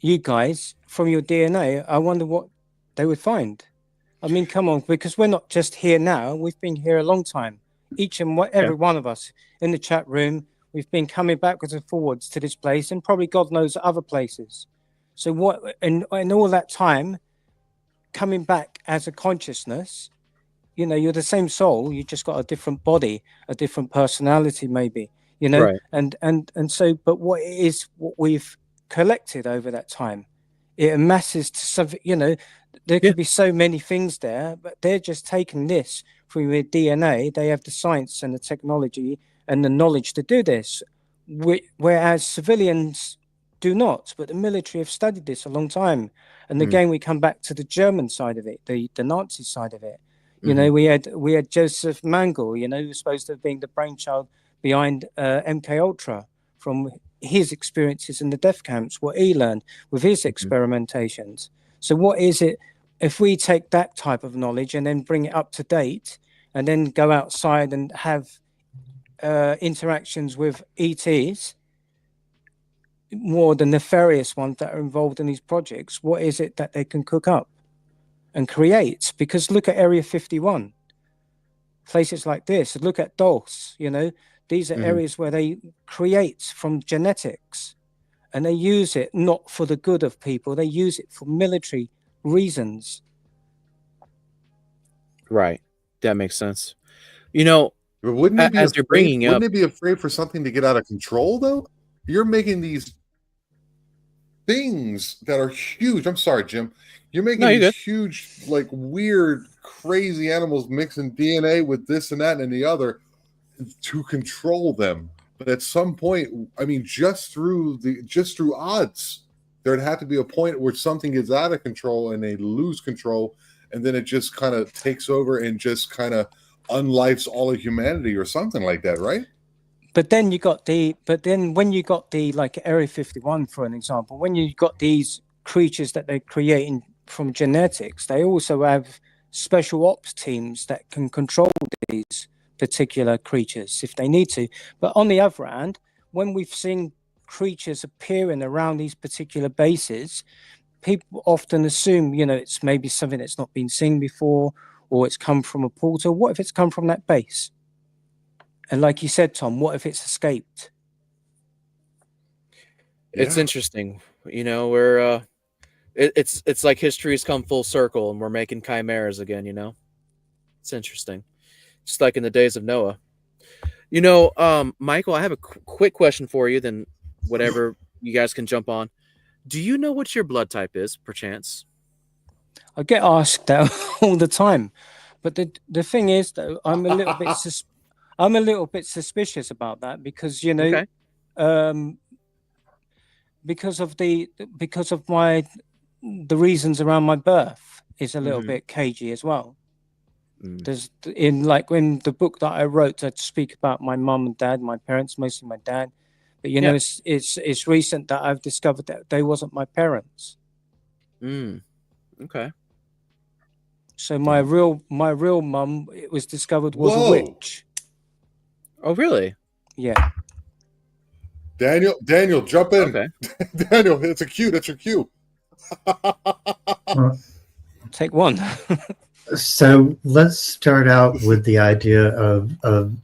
Speaker 4: you guys, from your DNA, I wonder what they would find. I mean, come on, because we're not just here now. We've been here a long time. Each and every one of us in the chat room, we've been coming backwards and forwards to this place, and probably God knows other places. So what, in all that time, coming back as a consciousness, you know, you're the same soul, you just got a different body, a different personality, maybe, you know, and so, but what we've collected over that time, it amasses to something, you know, there could be so many things there, but they're just taking this from their DNA. They have the science and the technology and the knowledge to do this, whereas civilians do not. But the military have studied this a long time. And again, we come back to the German side of it, the Nazi side of it. You know, we had Joseph Mengele, you know, who was supposed to have been the brainchild behind MK Ultra, from his experiences in the death camps, what he learned with his experimentations. So what is it, if we take that type of knowledge and then bring it up to date, and then go outside and have interactions with ETs, more the nefarious ones that are involved in these projects, what is it that they can cook up and create? Because look at Area 51, places like this. Look at Dulce, you know, these are areas where they create from genetics, and they use it not for the good of people. They use it for military reasons.
Speaker 1: Right. That makes sense. You know,
Speaker 3: but wouldn't they be afraid for something to get out of control, though? You're making these things that are huge. I'm sorry, Jim. You're making these huge, like weird, crazy animals mixing DNA with this and that and the other to control them. But at some point, I mean, just through odds, there'd have to be a point where something gets out of control and they lose control, and then it just kind of takes over and just kind of unlifes all of humanity or something like that, right?
Speaker 4: But then when you got the like Area 51, for an example, when you got these creatures that they're creating from genetics, they also have special ops teams that can control these particular creatures if they need to. But on the other hand, when we've seen creatures appearing around these particular bases, people often assume, you know, it's maybe something that's not been seen before, or it's come from a portal. What if it's come from that base? And like you said, Tom, what if it's escaped?
Speaker 1: It's interesting. You know, we're it's like history's come full circle, and we're making chimeras again, you know? It's interesting. Just like in the days of Noah. You know, Michael, I have a quick question for you, then whatever you guys can jump on. Do you know what your blood type is, perchance?
Speaker 4: I get asked that all the time. But the thing is, though, I'm a little bit I'm a little bit suspicious about that because, you know, because of the reasons around my birth is a little bit cagey as well. There's in like when the book that I wrote, I'd speak about my mum and dad, my parents, mostly my dad. But you know, it's recent that I've discovered that they wasn't my parents.
Speaker 1: Okay.
Speaker 4: So my real mum, it was discovered was a witch.
Speaker 1: Oh, really?
Speaker 4: Yeah.
Speaker 3: Daniel, jump in.
Speaker 1: Okay.
Speaker 3: Daniel, it's a cue. That's your cue.
Speaker 4: Take one.
Speaker 2: So let's start out with the idea of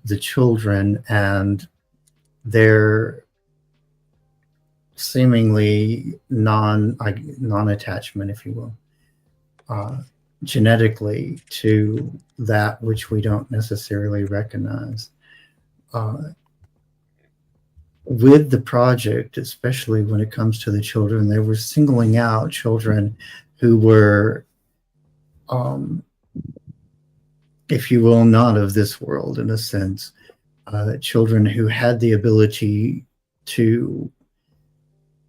Speaker 2: the children and their seemingly non-attachment, if you will, genetically to that which we don't necessarily recognize. With the project, especially when it comes to the children, they were singling out children who were, if you will, not of this world in a sense, children who had the ability to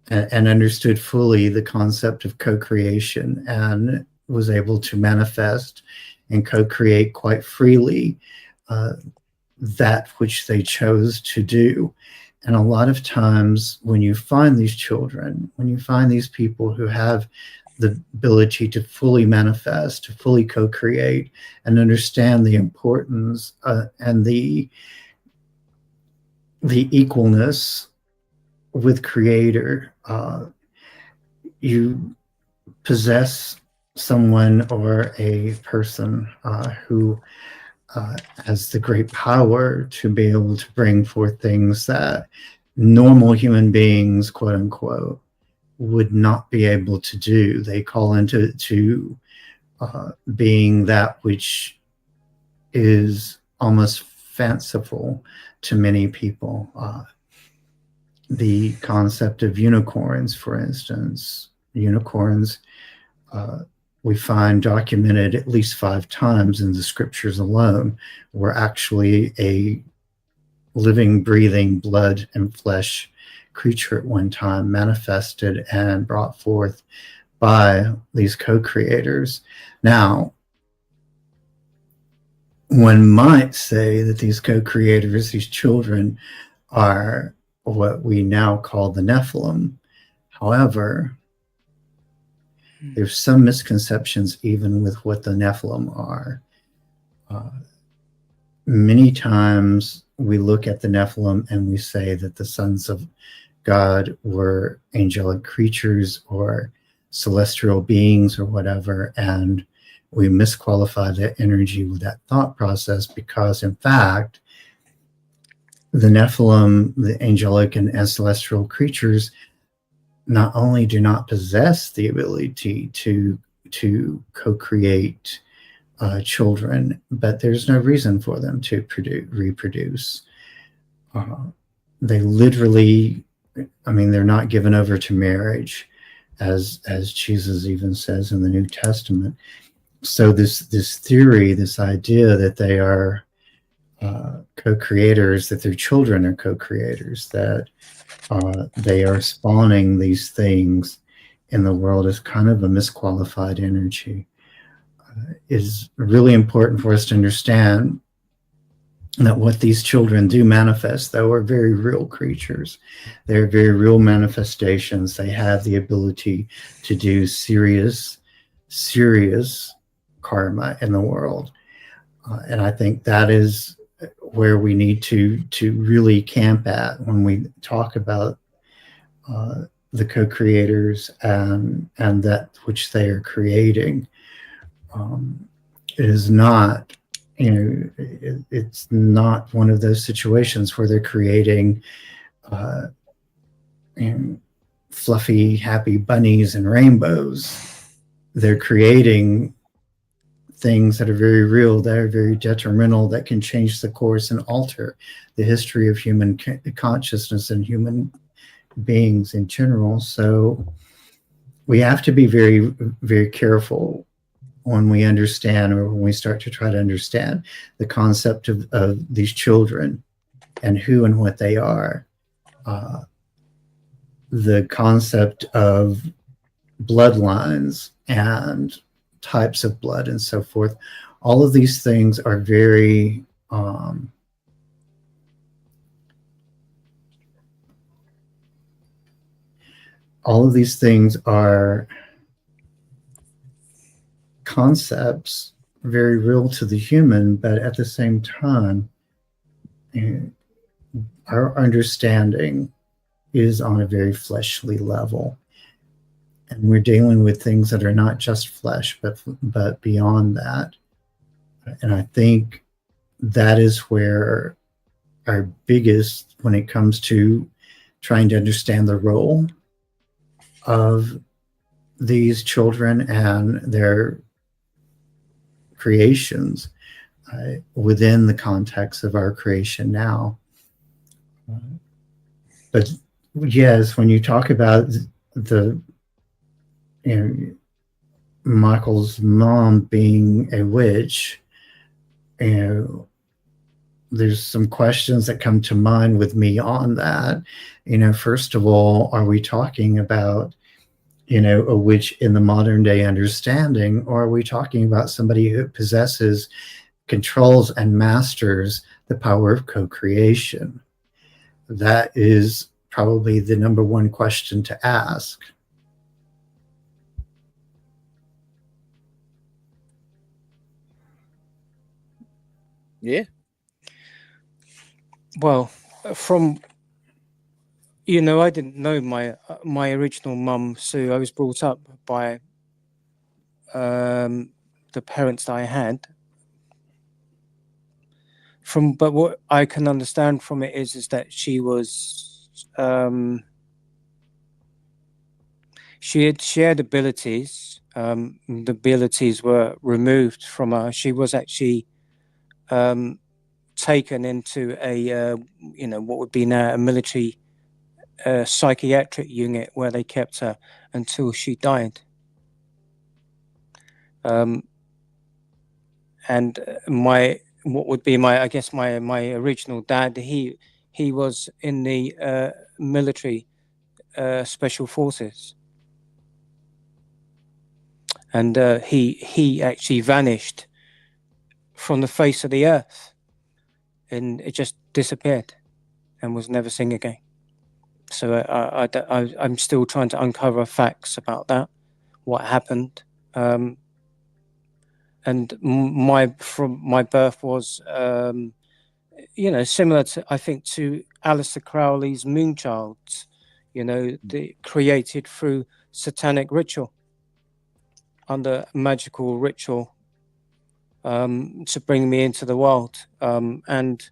Speaker 2: and understood fully the concept of co-creation and was able to manifest and co-create quite freely that which they chose to do. And a lot of times when you find these children, when you find these people who have the ability to fully manifest, to fully co-create and understand the importance and the equalness with Creator, you possess someone or a person who has the great power to be able to bring forth things that normal human beings, quote unquote, would not be able to do. They call into being that which is almost fanciful to many people. The concept of unicorns, for instance. Unicorns we find documented at least 5 times in the scriptures alone, were actually a living, breathing, blood and flesh creature at one time, manifested and brought forth by these co-creators. Now, one might say that these co-creators, these children, are what we now call the Nephilim. However, there's some misconceptions even with what the Nephilim are. Many times we look at the Nephilim and we say that the sons of God were angelic creatures or celestial beings or whatever, and we misqualify that energy with that thought process because, in fact, the Nephilim, the angelic and celestial creatures, not only do not possess the ability to co-create children, but there's no reason for them to reproduce. They literally, I mean, they're not given over to marriage, as Jesus even says in the New Testament. So this theory, this idea that they are co-creators, that their children are co-creators, that they are spawning these things in the world is kind of a misqualified energy. Is really important for us to understand that what these children do manifest, though, are very real creatures. They're very real manifestations. They have the ability to do serious karma in the world. And I think that is where we need to really camp at when we talk about the co-creators and that which they are creating. It is not, it's not one of those situations where they're creating fluffy, happy bunnies and rainbows. They're creating things that are very real, that are very detrimental, that can change the course and alter the history of human consciousness and human beings in general. So we have to be very, very careful when we understand, or when we start to try to understand the concept of these children and who and what they are, the concept of bloodlines and types of blood and so forth, all of these things are very all of these things are concepts very real to the human, but at the same time, our understanding is on a very fleshly level, and we're dealing with things that are not just flesh, but beyond that. And I think that is where our biggest, when it comes to trying to understand the role of these children and their creations within the context of our creation now. But yes, when you talk about the, you know, Michael's mom being a witch, you know, there's some questions that come to mind with me on that. You know, first of all, are we talking about, you know, a witch in the modern day understanding, or are we talking about somebody who possesses, controls, and masters the power of co-creation? That is probably the number one question to ask.
Speaker 1: Yeah.
Speaker 4: Well, from, you know, I didn't know my original mum, Sue. I was brought up by the parents that I had. But what I can understand from it is that she was she had abilities. The abilities were removed from her. She was actually taken into a you know, what would be now a military psychiatric unit, where they kept her until she died. And what would be I guess my original dad, he was in the military special forces, and he actually vanished from the face of the earth, and it just disappeared and was never seen again. So I'm still trying to uncover facts about that, what happened. And my birth was, you know, similar to, I think, to Aleister Crowley's Moonchild, you know, created through satanic ritual, under magical ritual, to bring me into the world. And,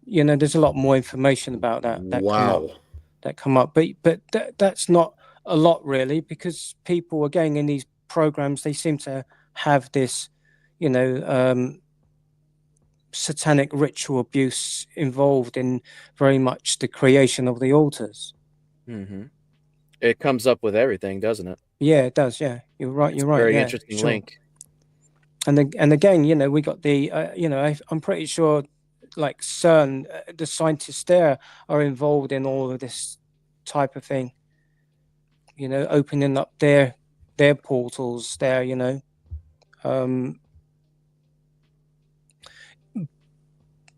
Speaker 4: you know, there's a lot more information about that come up. But that's not a lot, really, because people, again, in these programs, they seem to have this, you know, satanic ritual abuse involved in very much the creation of the altars.
Speaker 1: Mm-hmm. It comes up with everything, doesn't it?
Speaker 4: Yeah, it does. Yeah, you're right. You're right.
Speaker 1: Very
Speaker 4: yeah,
Speaker 1: interesting
Speaker 4: sure.
Speaker 1: link.
Speaker 4: And again, you know, we got the, you know, I'm pretty sure, like CERN, the scientists there are involved in all of this type of thing. You know, opening up their portals there. You know,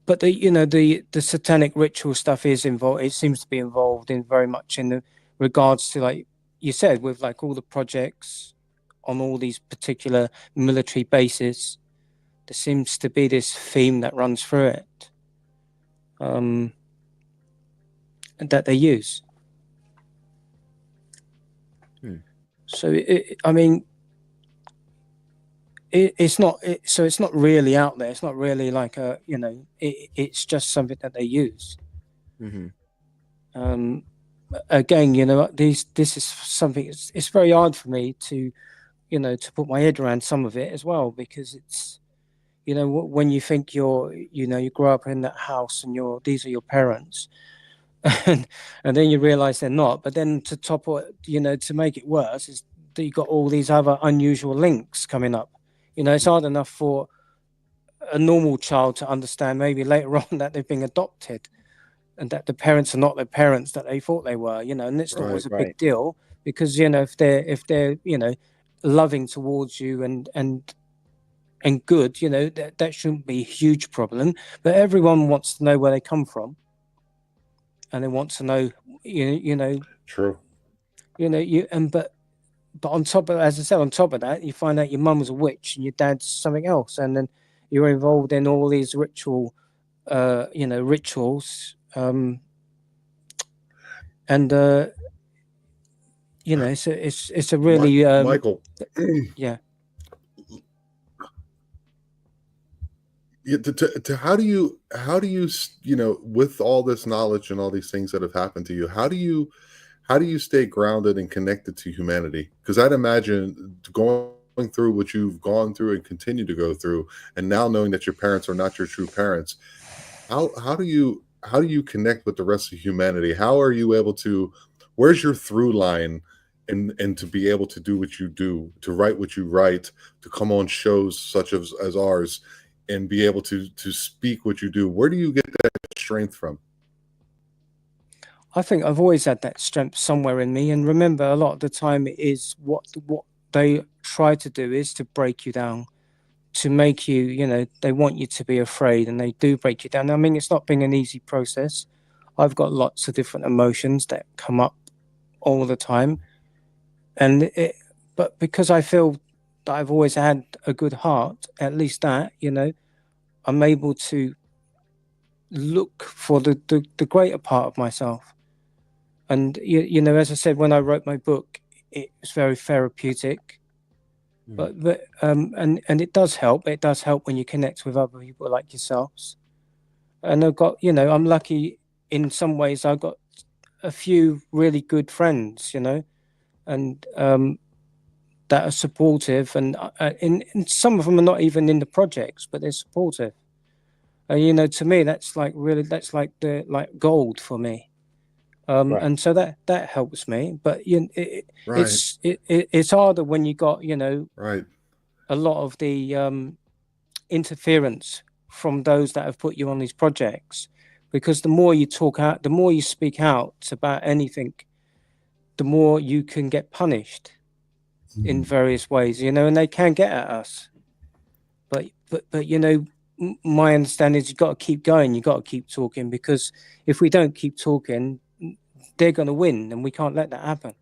Speaker 4: but you know, the satanic ritual stuff is involved. It seems to be involved in very much in the regards to, like you said, with like all the projects on all these particular military bases. There seems to be this theme that runs through it, that they use. So I mean, it's not. So it's not really out there. It's not really like a, you know. It's just something that they use.
Speaker 1: Mm-hmm.
Speaker 4: Again, you know, this is something. It's very hard for me to, you know, to put my head around some of it as well, because it's, you know, when you think you know, you grow up in that house and these are your parents, and then you realize they're not. But then to top it, you know, to make it worse, is that you got all these other unusual links coming up. It's hard enough for a normal child to understand maybe later on that they've been adopted and that the parents are not the parents that they thought they were, and it's not always a big deal because, if they're, loving towards you and good, that shouldn't be a huge problem. But everyone wants to know where they come from. And they want to know,
Speaker 3: True.
Speaker 4: But on top of, as I said, on top of that, you find out your mum was a witch and your dad's something else, and then you're involved in all these rituals, it's a really
Speaker 3: Michael.
Speaker 4: Yeah.
Speaker 3: Yeah, how do you with all this knowledge and all these things that have happened to you, how do you stay grounded and connected to humanity? Because I'd imagine going through what you've gone through and continue to go through, and now knowing that your parents are not your true parents, how do you connect with the rest of humanity? How are you able to? Where's your through line? And to be able to do what you do, to write what you write, to come on shows such as ours, and be able to speak what you do, where do you get that strength from?
Speaker 4: I think I've always had that strength somewhere in me. And remember, a lot of the time it is what they try to do is to break you down, to make you, they want you to be afraid, and they do break you down. I mean, it's not been an easy process. I've got lots of different emotions that come up all the time. But because I feel that I've always had a good heart, at least that, I'm able to look for the greater part of myself. And, as I said, when I wrote my book, it was very therapeutic. But and it does help. It does help when you connect with other people like yourselves. And I've got, I'm lucky in some ways. I've got a few really good friends, and that are supportive, and some of them are not even in the projects, but they're supportive. To me, that's like gold for me. And so that helps me. But it's harder when you got a lot of the interference from those that have put you on these projects, because the more you talk out, the more you speak out about anything, the more you can get punished in various ways, and they can get at us. But my understanding is you've got to keep going. You've got to keep talking, because if we don't keep talking, they're going to win, and we can't let that happen.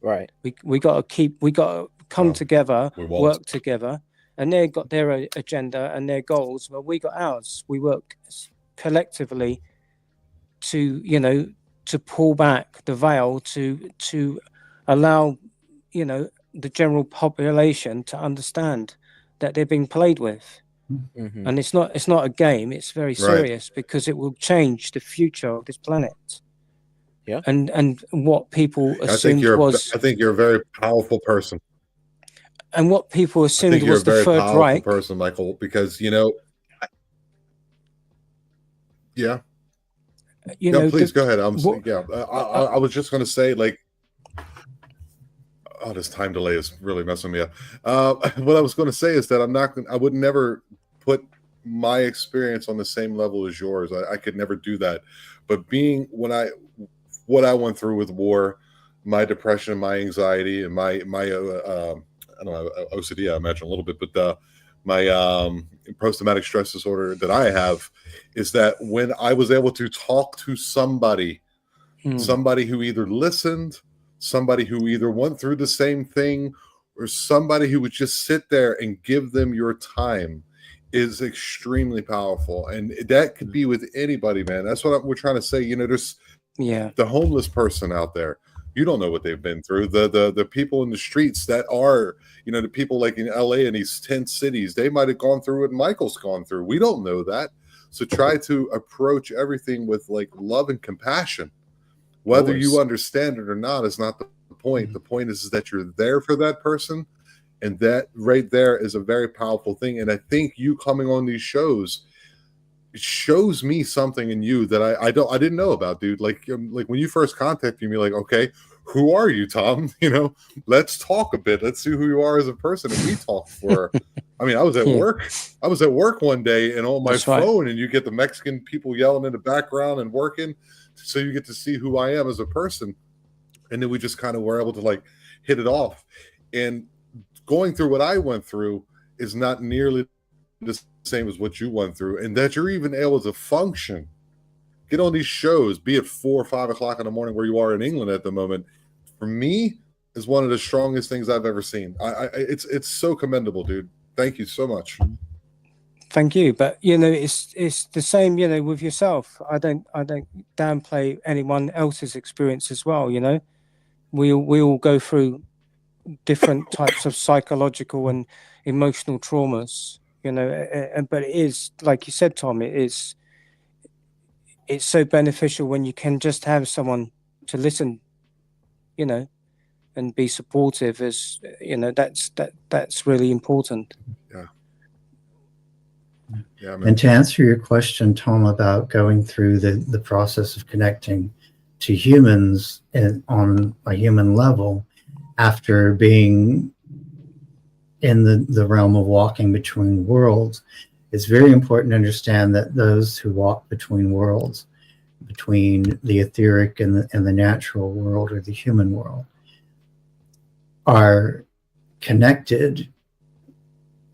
Speaker 1: Right.
Speaker 4: We got to come together, work together, and they've got their agenda and their goals, but we got ours. We work collectively to pull back the veil, to allow the general population to understand that they're being played with. And it's not a game. It's very serious, because it will change the future of this planet.
Speaker 1: Yeah.
Speaker 4: And what people assumed
Speaker 3: I think you're a very powerful person.
Speaker 4: And what people assumed was the Third Reich.
Speaker 3: You're a very powerful person, Michael, because yeah. Please go ahead. I was just going to say, this time delay is really messing me up. What I was going to say is that I would never put my experience on the same level as yours. I could never do that. But what I went through with war, my depression, my anxiety, and my I don't know, OCD, I imagine a little bit, but my post-traumatic stress disorder that I have is that when I was able to talk to somebody who either listened, somebody who either went through the same thing, or somebody who would just sit there and give them your time, is extremely powerful. And that could be with anybody, man. That's what we're trying to say. There's the homeless person out there. You don't know what they've been through. The people in the streets that are, the people like in LA and these 10 cities, they might have gone through what Michael's gone through. We don't know that. So try to approach everything with love and compassion. Whether you understand it or not is not the point. The point is that you're there for that person. And that right there is a very powerful thing. And I think you coming on these shows, it shows me something in you that I didn't know about, dude. Like when you first contacted me, okay, who are you, Tom? You know, let's talk a bit. Let's see who you are as a person. And we talked for, I mean, I was at work. I was at work one day and on my phone, and you get the Mexican people yelling in the background and working. So you get to see who I am as a person. And then we just kind of were able to like hit it off. And going through what I went through is not nearly the same as what you went through. And that you're even able to function, get on these shows, be it 4 or 5 o'clock in the morning where you are in England at the moment, for me is one of the strongest things I've ever seen. It's so commendable, dude. Thank you so much.
Speaker 4: Thank you. But you know, it's the same, you know, with yourself. I don't downplay anyone else's experience as well, you know. We all go through different types of psychological and emotional traumas, you know, but it is, like you said, Tom, it's so beneficial when you can just have someone to listen, you know, and be supportive. As you know, that's really important.
Speaker 3: Yeah,
Speaker 2: and to answer your question, Tom, about going through the process of connecting to humans on a human level after being in the realm of walking between worlds, it's very important to understand that those who walk between worlds, between the etheric and the natural world or the human world, are connected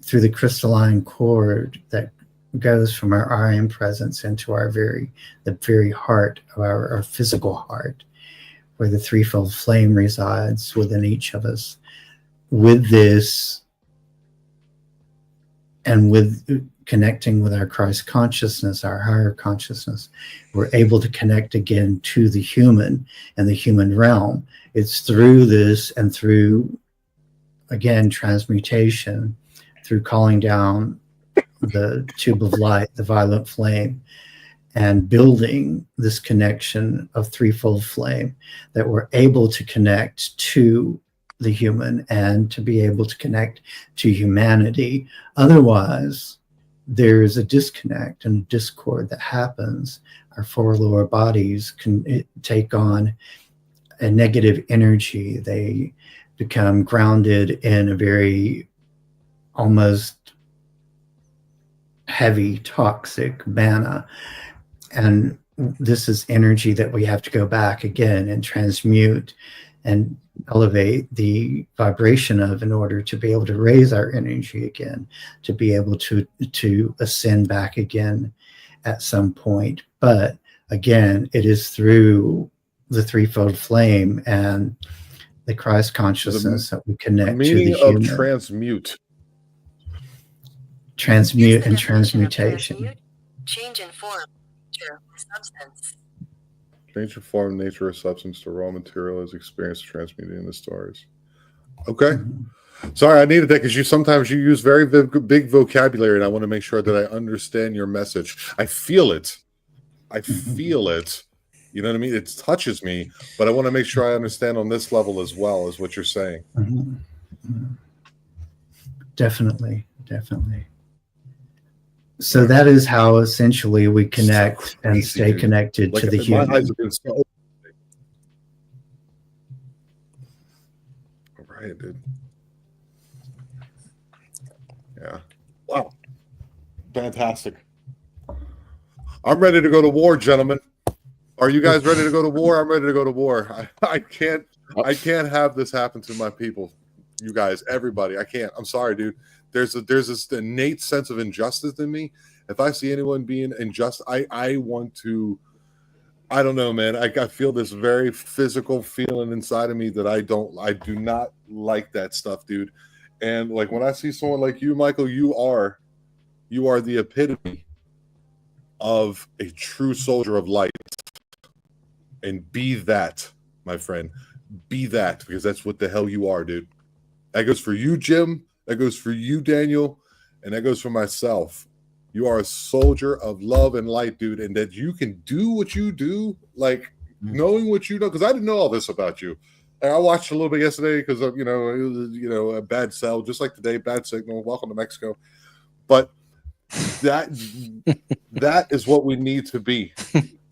Speaker 2: through the crystalline cord that goes from our I am presence into the very heart of our physical heart, where the threefold flame resides within each of us. With this, and with connecting with our Christ consciousness, our higher consciousness, we're able to connect again to the human and the human realm. It's through this and through, again, transmutation, through calling down the tube of light, the violet flame, and building this connection of threefold flame, that we're able to connect to the human and to be able to connect to humanity. Otherwise, there's a disconnect and a discord that happens. Our 4 lower bodies can take on a negative energy. They become grounded in a very almost heavy, toxic manna. And this is energy that we have to go back again and transmute and elevate the vibration of, in order to be able to raise our energy again, to be able to ascend back again at some point. But again, it is through the threefold flame and the Christ consciousness that we connect to the human.
Speaker 3: Meaning of transmute.
Speaker 2: Transmute and transmutation.
Speaker 5: Change in form, nature, or substance.
Speaker 3: Change in form, nature, or substance to raw material is experienced transmuted in the stars. Okay. Sorry, I needed that because sometimes you use very big vocabulary, and I want to make sure that I understand your message. I feel it. You know what I mean? It touches me, but I want to make sure I understand on this level as well, as what you're saying.
Speaker 2: Definitely. So that is how essentially we connect and stay connected to the human.
Speaker 3: My eyes have been so open. All right, dude. Yeah. Wow. Fantastic. I'm ready to go to war, gentlemen. Are you guys ready to go to war? I'm ready to go to war. I can't have this happen to my people. You guys, everybody. I can't. I'm sorry, dude. There's this innate sense of injustice in me. If I see anyone being unjust, I want to, I don't know, man. I feel this very physical feeling inside of me that I do not like that stuff, dude. And like when I see someone like you, Michael, you are the epitome of a true soldier of light. And be that, my friend. Be that, because that's what the hell you are, dude. That goes for you, Jim. That goes for you, Daniel. And that goes for myself. You are a soldier of love and light, dude. And that you can do what you do, like knowing what you know. Because I didn't know all this about you. And I watched a little bit yesterday because of, it was, a bad cell. Just like today, bad signal. Welcome to Mexico. But that is what we need to be.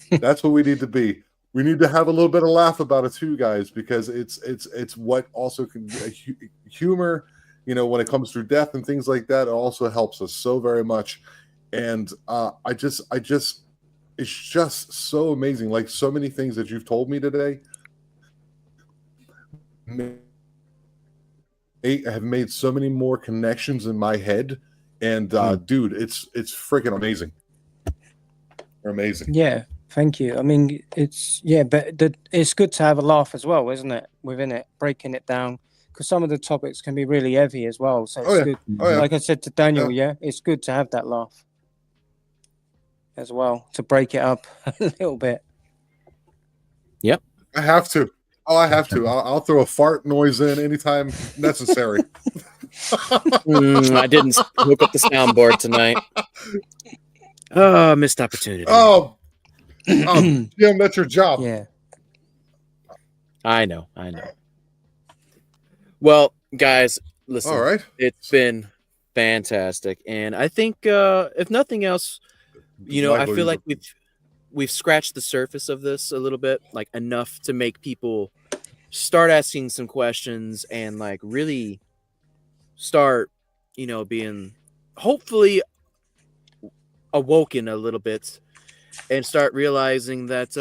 Speaker 3: That's what we need to be. we need to have a little bit of laugh about it too, guys, because it's what also can humor, when it comes through death and things like that. It also helps us so very much, and I just it's just so amazing. Like so many things that you've told me today have made so many more connections in my head, and dude, it's freaking amazing. They're amazing.
Speaker 4: Yeah. Thank you. I mean, but it's good to have a laugh as well, isn't it? Within it, breaking it down, because some of the topics can be really heavy as well. So it's good. Like I said to Daniel, it's good to have that laugh as well, to break it up a little bit.
Speaker 1: Yep.
Speaker 3: I have to. Oh, I have to. I'll throw a fart noise in anytime necessary.
Speaker 1: I didn't hook up the soundboard tonight. Oh, missed opportunity.
Speaker 3: Yeah, that's your job.
Speaker 4: Yeah.
Speaker 1: I know. Well, guys, listen.
Speaker 3: All right.
Speaker 1: It's been fantastic, and I think if nothing else, I feel like we've scratched the surface of this a little bit, like enough to make people start asking some questions and like really start, being hopefully awoken a little bit and start realizing that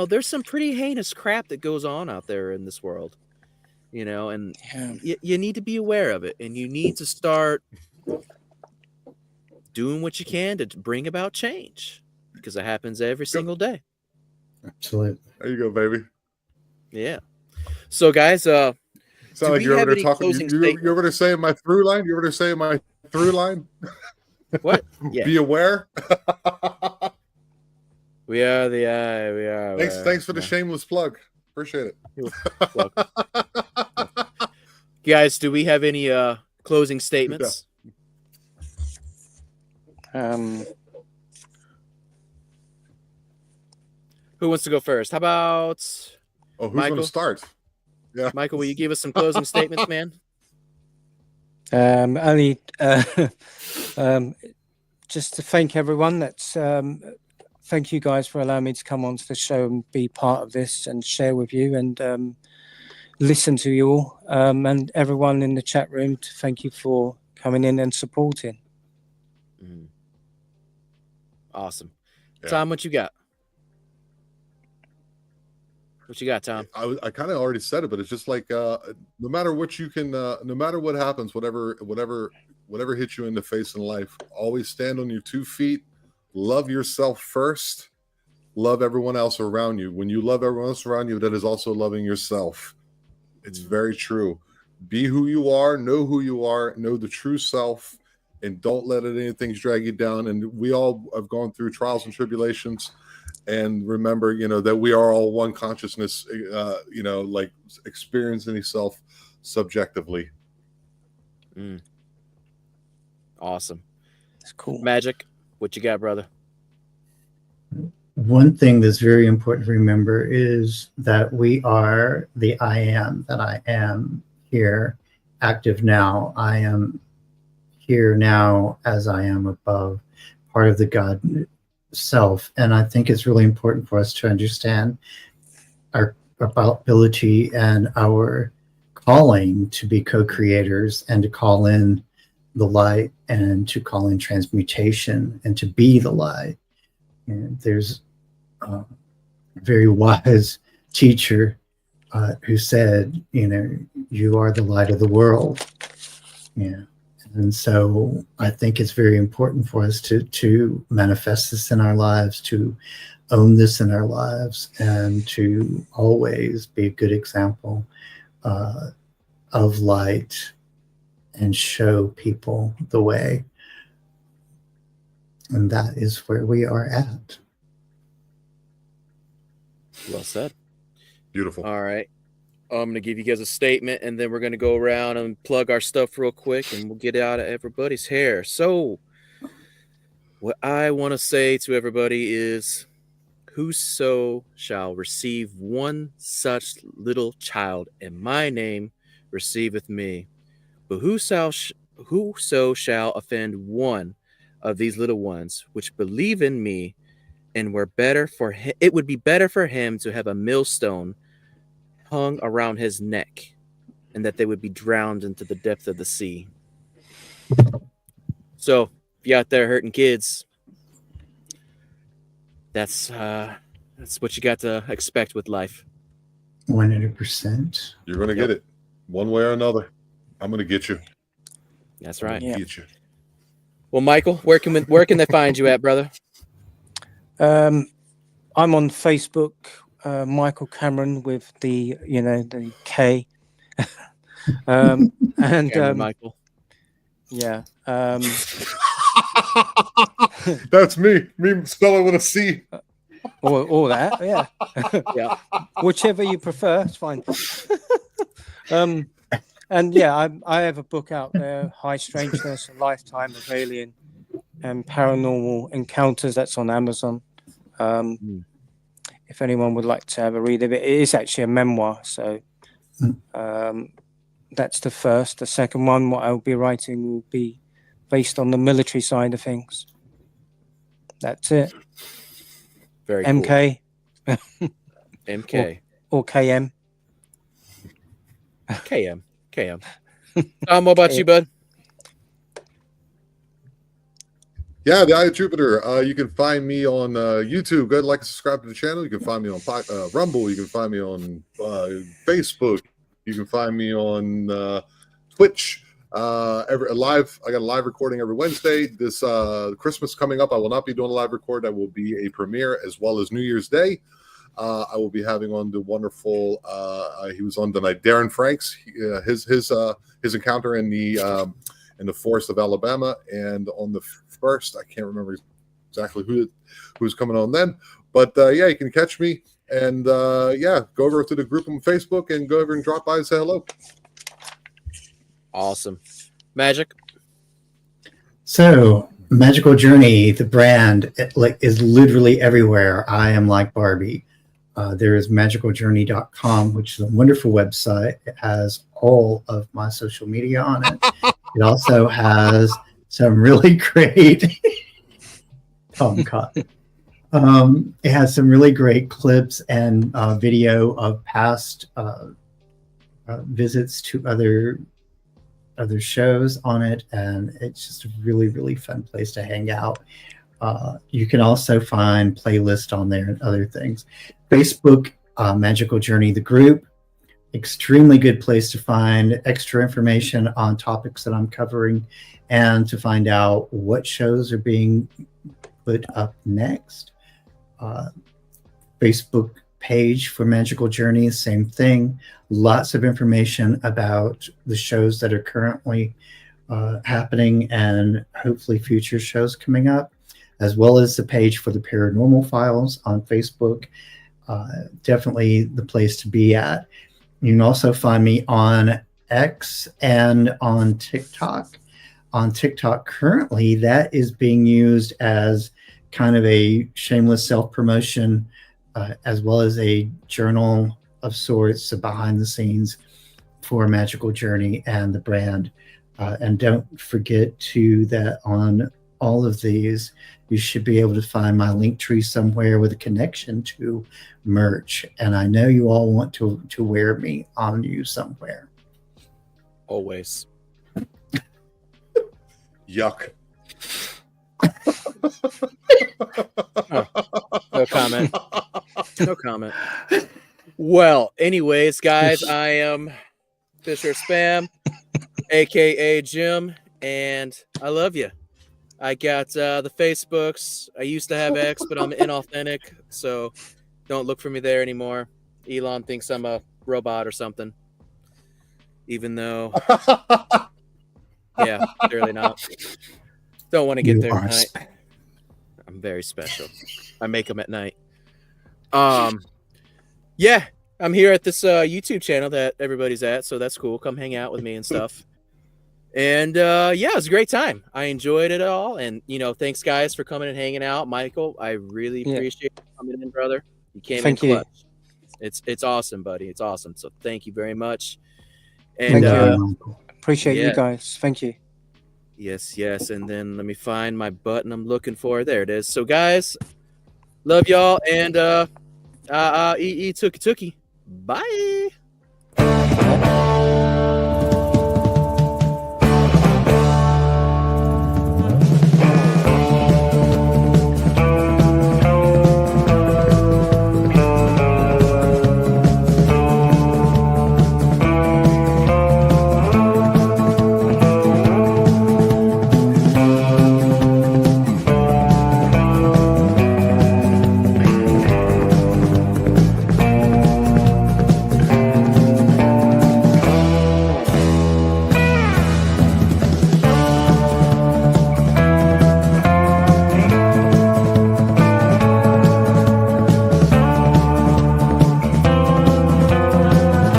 Speaker 1: there's some pretty heinous crap that goes on out there in this world, and you need to be aware of it, and you need to start doing what you can to bring about change, because it happens every single day.
Speaker 2: Absolutely.
Speaker 3: There you go, baby.
Speaker 1: Yeah. So guys,
Speaker 3: sound like you're over there talking. You're over there saying my through line. You're over there saying my through line.
Speaker 1: What? Yeah.
Speaker 3: Be aware.
Speaker 1: We are the eye. We are.
Speaker 3: Thanks for the shameless plug. Appreciate it.
Speaker 1: Guys, do we have any closing statements?
Speaker 4: Yeah.
Speaker 1: Who wants to go first? How about
Speaker 3: who's
Speaker 1: Michael?
Speaker 3: going to start? Yeah,
Speaker 1: Michael, will you give us some closing statements, man?
Speaker 4: Only just to thank everyone. Thank you guys for allowing me to come onto the show and be part of this and share with you and listen to you all, and everyone in the chat room. Thank you for coming in and supporting.
Speaker 1: Awesome. Yeah. Tom, what you got? What you got, Tom?
Speaker 3: I kind of already said it, but it's just like no matter what you can, no matter what happens, whatever hits you in the face in life, always stand on your 2 feet. Love yourself first. Love everyone else around you. When you love everyone else around you, that is also loving yourself. It's very true. Be who you are. Know who you are. Know the true self, and don't let anything drag you down. And we all have gone through trials and tribulations. And remember, that we are all one consciousness, like experiencing self subjectively.
Speaker 1: Awesome.
Speaker 4: That's cool.
Speaker 1: Magic, what you got, brother?
Speaker 2: One thing that's very important to remember is that we are the I am, that I am here, active now. I am here now as I am above, part of the God self. And I think it's really important for us to understand our ability and our calling to be co-creators and to call in the light and to call in transmutation and to be the light. And there's a very wise teacher who said, you are the light of the world. Yeah. And so I think it's very important for us to manifest this in our lives, to own this in our lives, and to always be a good example of light and show people the way. And that is where we are at.
Speaker 1: Well said.
Speaker 3: Beautiful.
Speaker 1: All right. I'm going to give you guys a statement, and then we're going to go around and plug our stuff real quick, and we'll get out of everybody's hair. So what I want to say to everybody is, whoso shall receive one such little child in my name receiveth me. But whoso shall offend one of these little ones which believe in me and we're better for him. It would be better for him to have a millstone hung around his neck, and that they would be drowned into the depth of the sea. So, if you're out there hurting kids, that's what you got to expect with life.
Speaker 2: 100%.
Speaker 3: You're going to get it one way or another. I'm going to get you.
Speaker 1: That's right.
Speaker 3: Get you.
Speaker 1: Well, Michael, where can they find you at, brother?
Speaker 4: I'm on Facebook, Michael Cameron with the K. And
Speaker 1: Cameron Michael.
Speaker 4: Yeah.
Speaker 3: That's me spelling with a C.
Speaker 4: Or that, yeah.
Speaker 1: Yeah.
Speaker 4: Whichever you prefer, it's fine. And yeah, I have a book out there, High Strangeness, A Lifetime of Alien and Paranormal Encounters. That's on Amazon. If anyone would like to have a read of it, it is actually a memoir. So that's the first. The second one, what I'll be writing, will be based on the military side of things. That's it.
Speaker 1: Very
Speaker 4: MK.
Speaker 1: Cool. MK.
Speaker 4: Or KM.
Speaker 1: KM. What about you, bud?
Speaker 3: Yeah, the Eye of Jupiter. You can find me on YouTube. Go ahead and like and subscribe to the channel. You can find me on Rumble. You can find me on Facebook. You can find me on Twitch. I got a live recording every Wednesday. This Christmas coming up, I will not be doing a live record. I will be a premiere as well as New Year's Day. I will be having on the wonderful. He was on tonight, Darren Franks. His encounter in the forest of Alabama, and on the first, I can't remember exactly who's coming on then, but yeah, you can catch me, and yeah, go over to the group on Facebook and go over and drop by and say hello.
Speaker 1: Awesome. Magic.
Speaker 2: So, Magical Journey, the brand, is literally everywhere. I am like Barbie. There is magicaljourney.com, which is a wonderful website. It has all of my social media on it. It also has some really great it has some really great clips and video of past visits to other shows on it, and it's just a really, really fun place to hang out. You can also find playlists on there and other things. Facebook, Magical Journey, the group, extremely good place to find extra information on topics that I'm covering and to find out what shows are being put up next. Facebook page for Magical Journey, same thing. Lots of information about the shows that are currently happening and hopefully future shows coming up, as well as the page for the Paranormal Files on Facebook. Definitely the place to be at. You can also find me on X and on TikTok. On TikTok currently, that is being used as kind of a shameless self-promotion, as well as a journal of sorts, behind the scenes for Magical Journey and the brand. And don't forget that on all of these, you should be able to find my link tree somewhere with a connection to merch. And I know you all want to wear me on you somewhere.
Speaker 1: Always.
Speaker 3: Yuck.
Speaker 1: No comment. No comment. Well, anyways, guys, I am Fisher Spam, aka Jim, and I love you. I got the Facebooks. I used to have X, but I'm inauthentic, so don't look for me there anymore. Elon thinks I'm a robot or something, even though, yeah, clearly not. Don't want to get there tonight. I'm very special. I make them at night. Yeah, I'm here at this YouTube channel that everybody's at, so that's cool. Come hang out with me and stuff. And yeah, it was a great time. I enjoyed it all, and thanks guys for coming and hanging out. Michael, I really appreciate you coming in, brother. You came in clutch. It's awesome, buddy. It's awesome. So thank you very much. And
Speaker 4: thank you. Appreciate you guys. Thank you.
Speaker 1: Yes. And then let me find my button I'm looking for. There it is. So guys, Love y'all, and tookie. Bye.